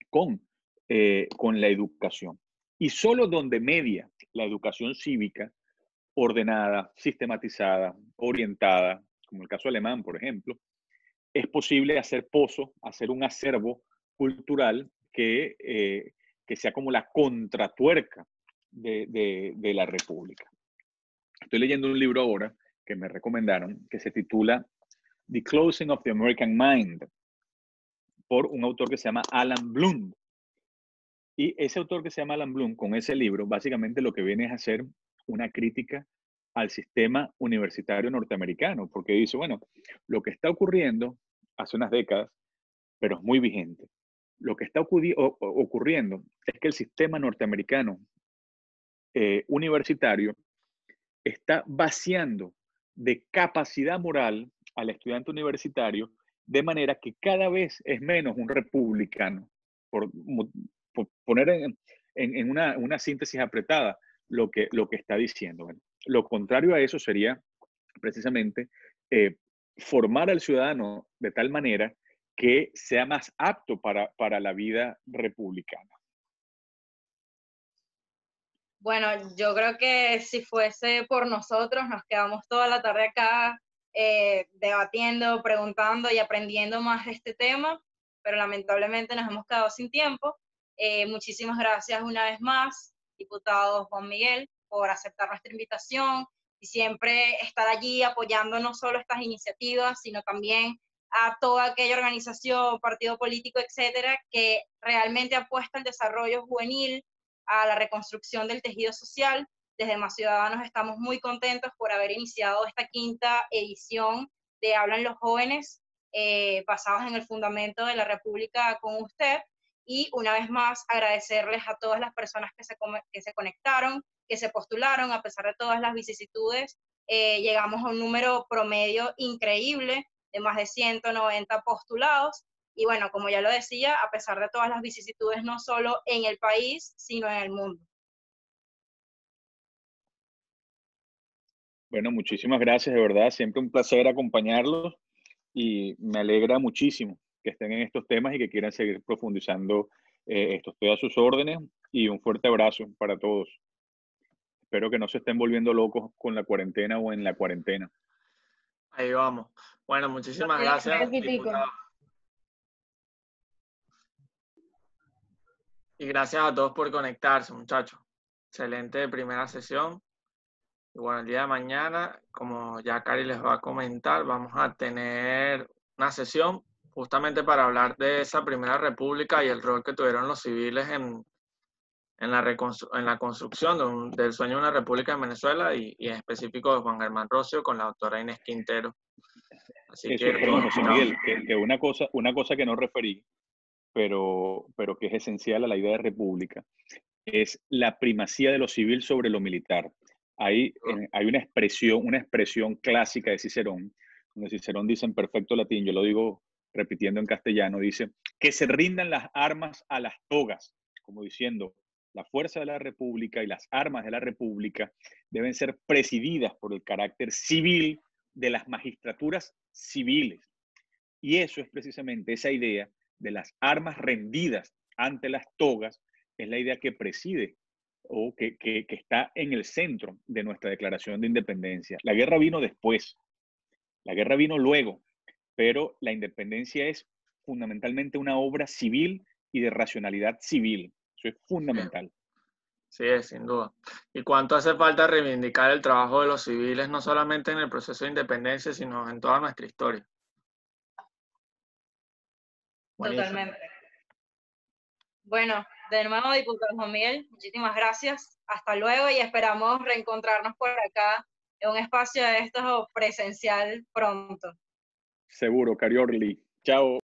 con la educación. Y solo donde media la educación cívica, ordenada, sistematizada, orientada, como el caso alemán, por ejemplo, es posible hacer pozo, hacer un acervo cultural que sea como la contratuerca de la República. Estoy leyendo un libro ahora que me recomendaron que se titula The Closing of the American Mind, por un autor que se llama Alan Bloom. Y ese autor que se llama Alan Bloom, con ese libro, básicamente lo que viene es hacer una crítica al sistema universitario norteamericano, porque dice, bueno, lo que está ocurriendo hace unas décadas, pero es muy vigente. Lo que está ocurriendo es que el sistema norteamericano universitario está vaciando de capacidad moral al estudiante universitario, de manera que cada vez es menos un republicano, por poner en una síntesis apretada lo que está diciendo. Bueno, lo contrario a eso sería precisamente formar al ciudadano de tal manera que sea más apto para la vida republicana. Bueno, yo creo que si fuese por nosotros, nos quedamos toda la tarde acá debatiendo, preguntando y aprendiendo más de este tema, pero lamentablemente nos hemos quedado sin tiempo. Muchísimas gracias una vez más, diputado Juan Miguel, por aceptar nuestra invitación y siempre estar allí apoyando no solo estas iniciativas, sino también a toda aquella organización, partido político, etcétera, que realmente apuesta al desarrollo juvenil, a la reconstrucción del tejido social. Desde Más Ciudadanos estamos muy contentos por haber iniciado esta 5ª edición de Hablan los Jóvenes, basados en el fundamento de la República con usted. Y una vez más agradecerles a todas las personas que se conectaron, que se postularon, a pesar de todas las vicisitudes. Llegamos a un número promedio increíble de más de 190 postulados. Y bueno, como ya lo decía, a pesar de todas las vicisitudes, no solo en el país, sino en el mundo. Bueno, muchísimas gracias, de verdad. Siempre un placer acompañarlos y me alegra muchísimo que estén en estos temas y que quieran seguir profundizando esto. Estoy a sus órdenes y un fuerte abrazo para todos. Espero que no se estén volviendo locos con la cuarentena o en la cuarentena. Ahí vamos. Bueno, muchísimas gracias, diputado. Y gracias a todos por conectarse, muchachos. Excelente primera sesión. Y bueno, el día de mañana, como ya Cari les va a comentar, vamos a tener una sesión justamente para hablar de esa primera república y el rol que tuvieron los civiles en la construcción del sueño de una república en Venezuela y en específico de Juan Germán Rocio con la doctora Inés Quintero. Así Eso, que, perdón, José Miguel, que una cosa que no referí, pero que es esencial a la idea de república, es la primacía de lo civil sobre lo militar. Hay una expresión clásica de Cicerón, donde Cicerón dice en perfecto latín, yo lo digo repitiendo en castellano, dice, que se rindan las armas a las togas, como diciendo, la fuerza de la república y las armas de la república deben ser presididas por el carácter civil de las magistraturas civiles. Y eso es precisamente esa idea de las armas rendidas ante las togas, es la idea que preside o que está en el centro de nuestra declaración de independencia. La guerra vino después, la guerra vino luego, pero la independencia es fundamentalmente una obra civil y de racionalidad civil. Eso es fundamental. Sí, sin duda. ¿Y cuánto hace falta reivindicar el trabajo de los civiles, no solamente en el proceso de independencia, sino en toda nuestra historia? Buenísimo. Totalmente. Bueno, de nuevo, diputado Juan Miguel, muchísimas gracias. Hasta luego y esperamos reencontrarnos por acá en un espacio de estos presencial pronto. Seguro, Cariorli. Chao.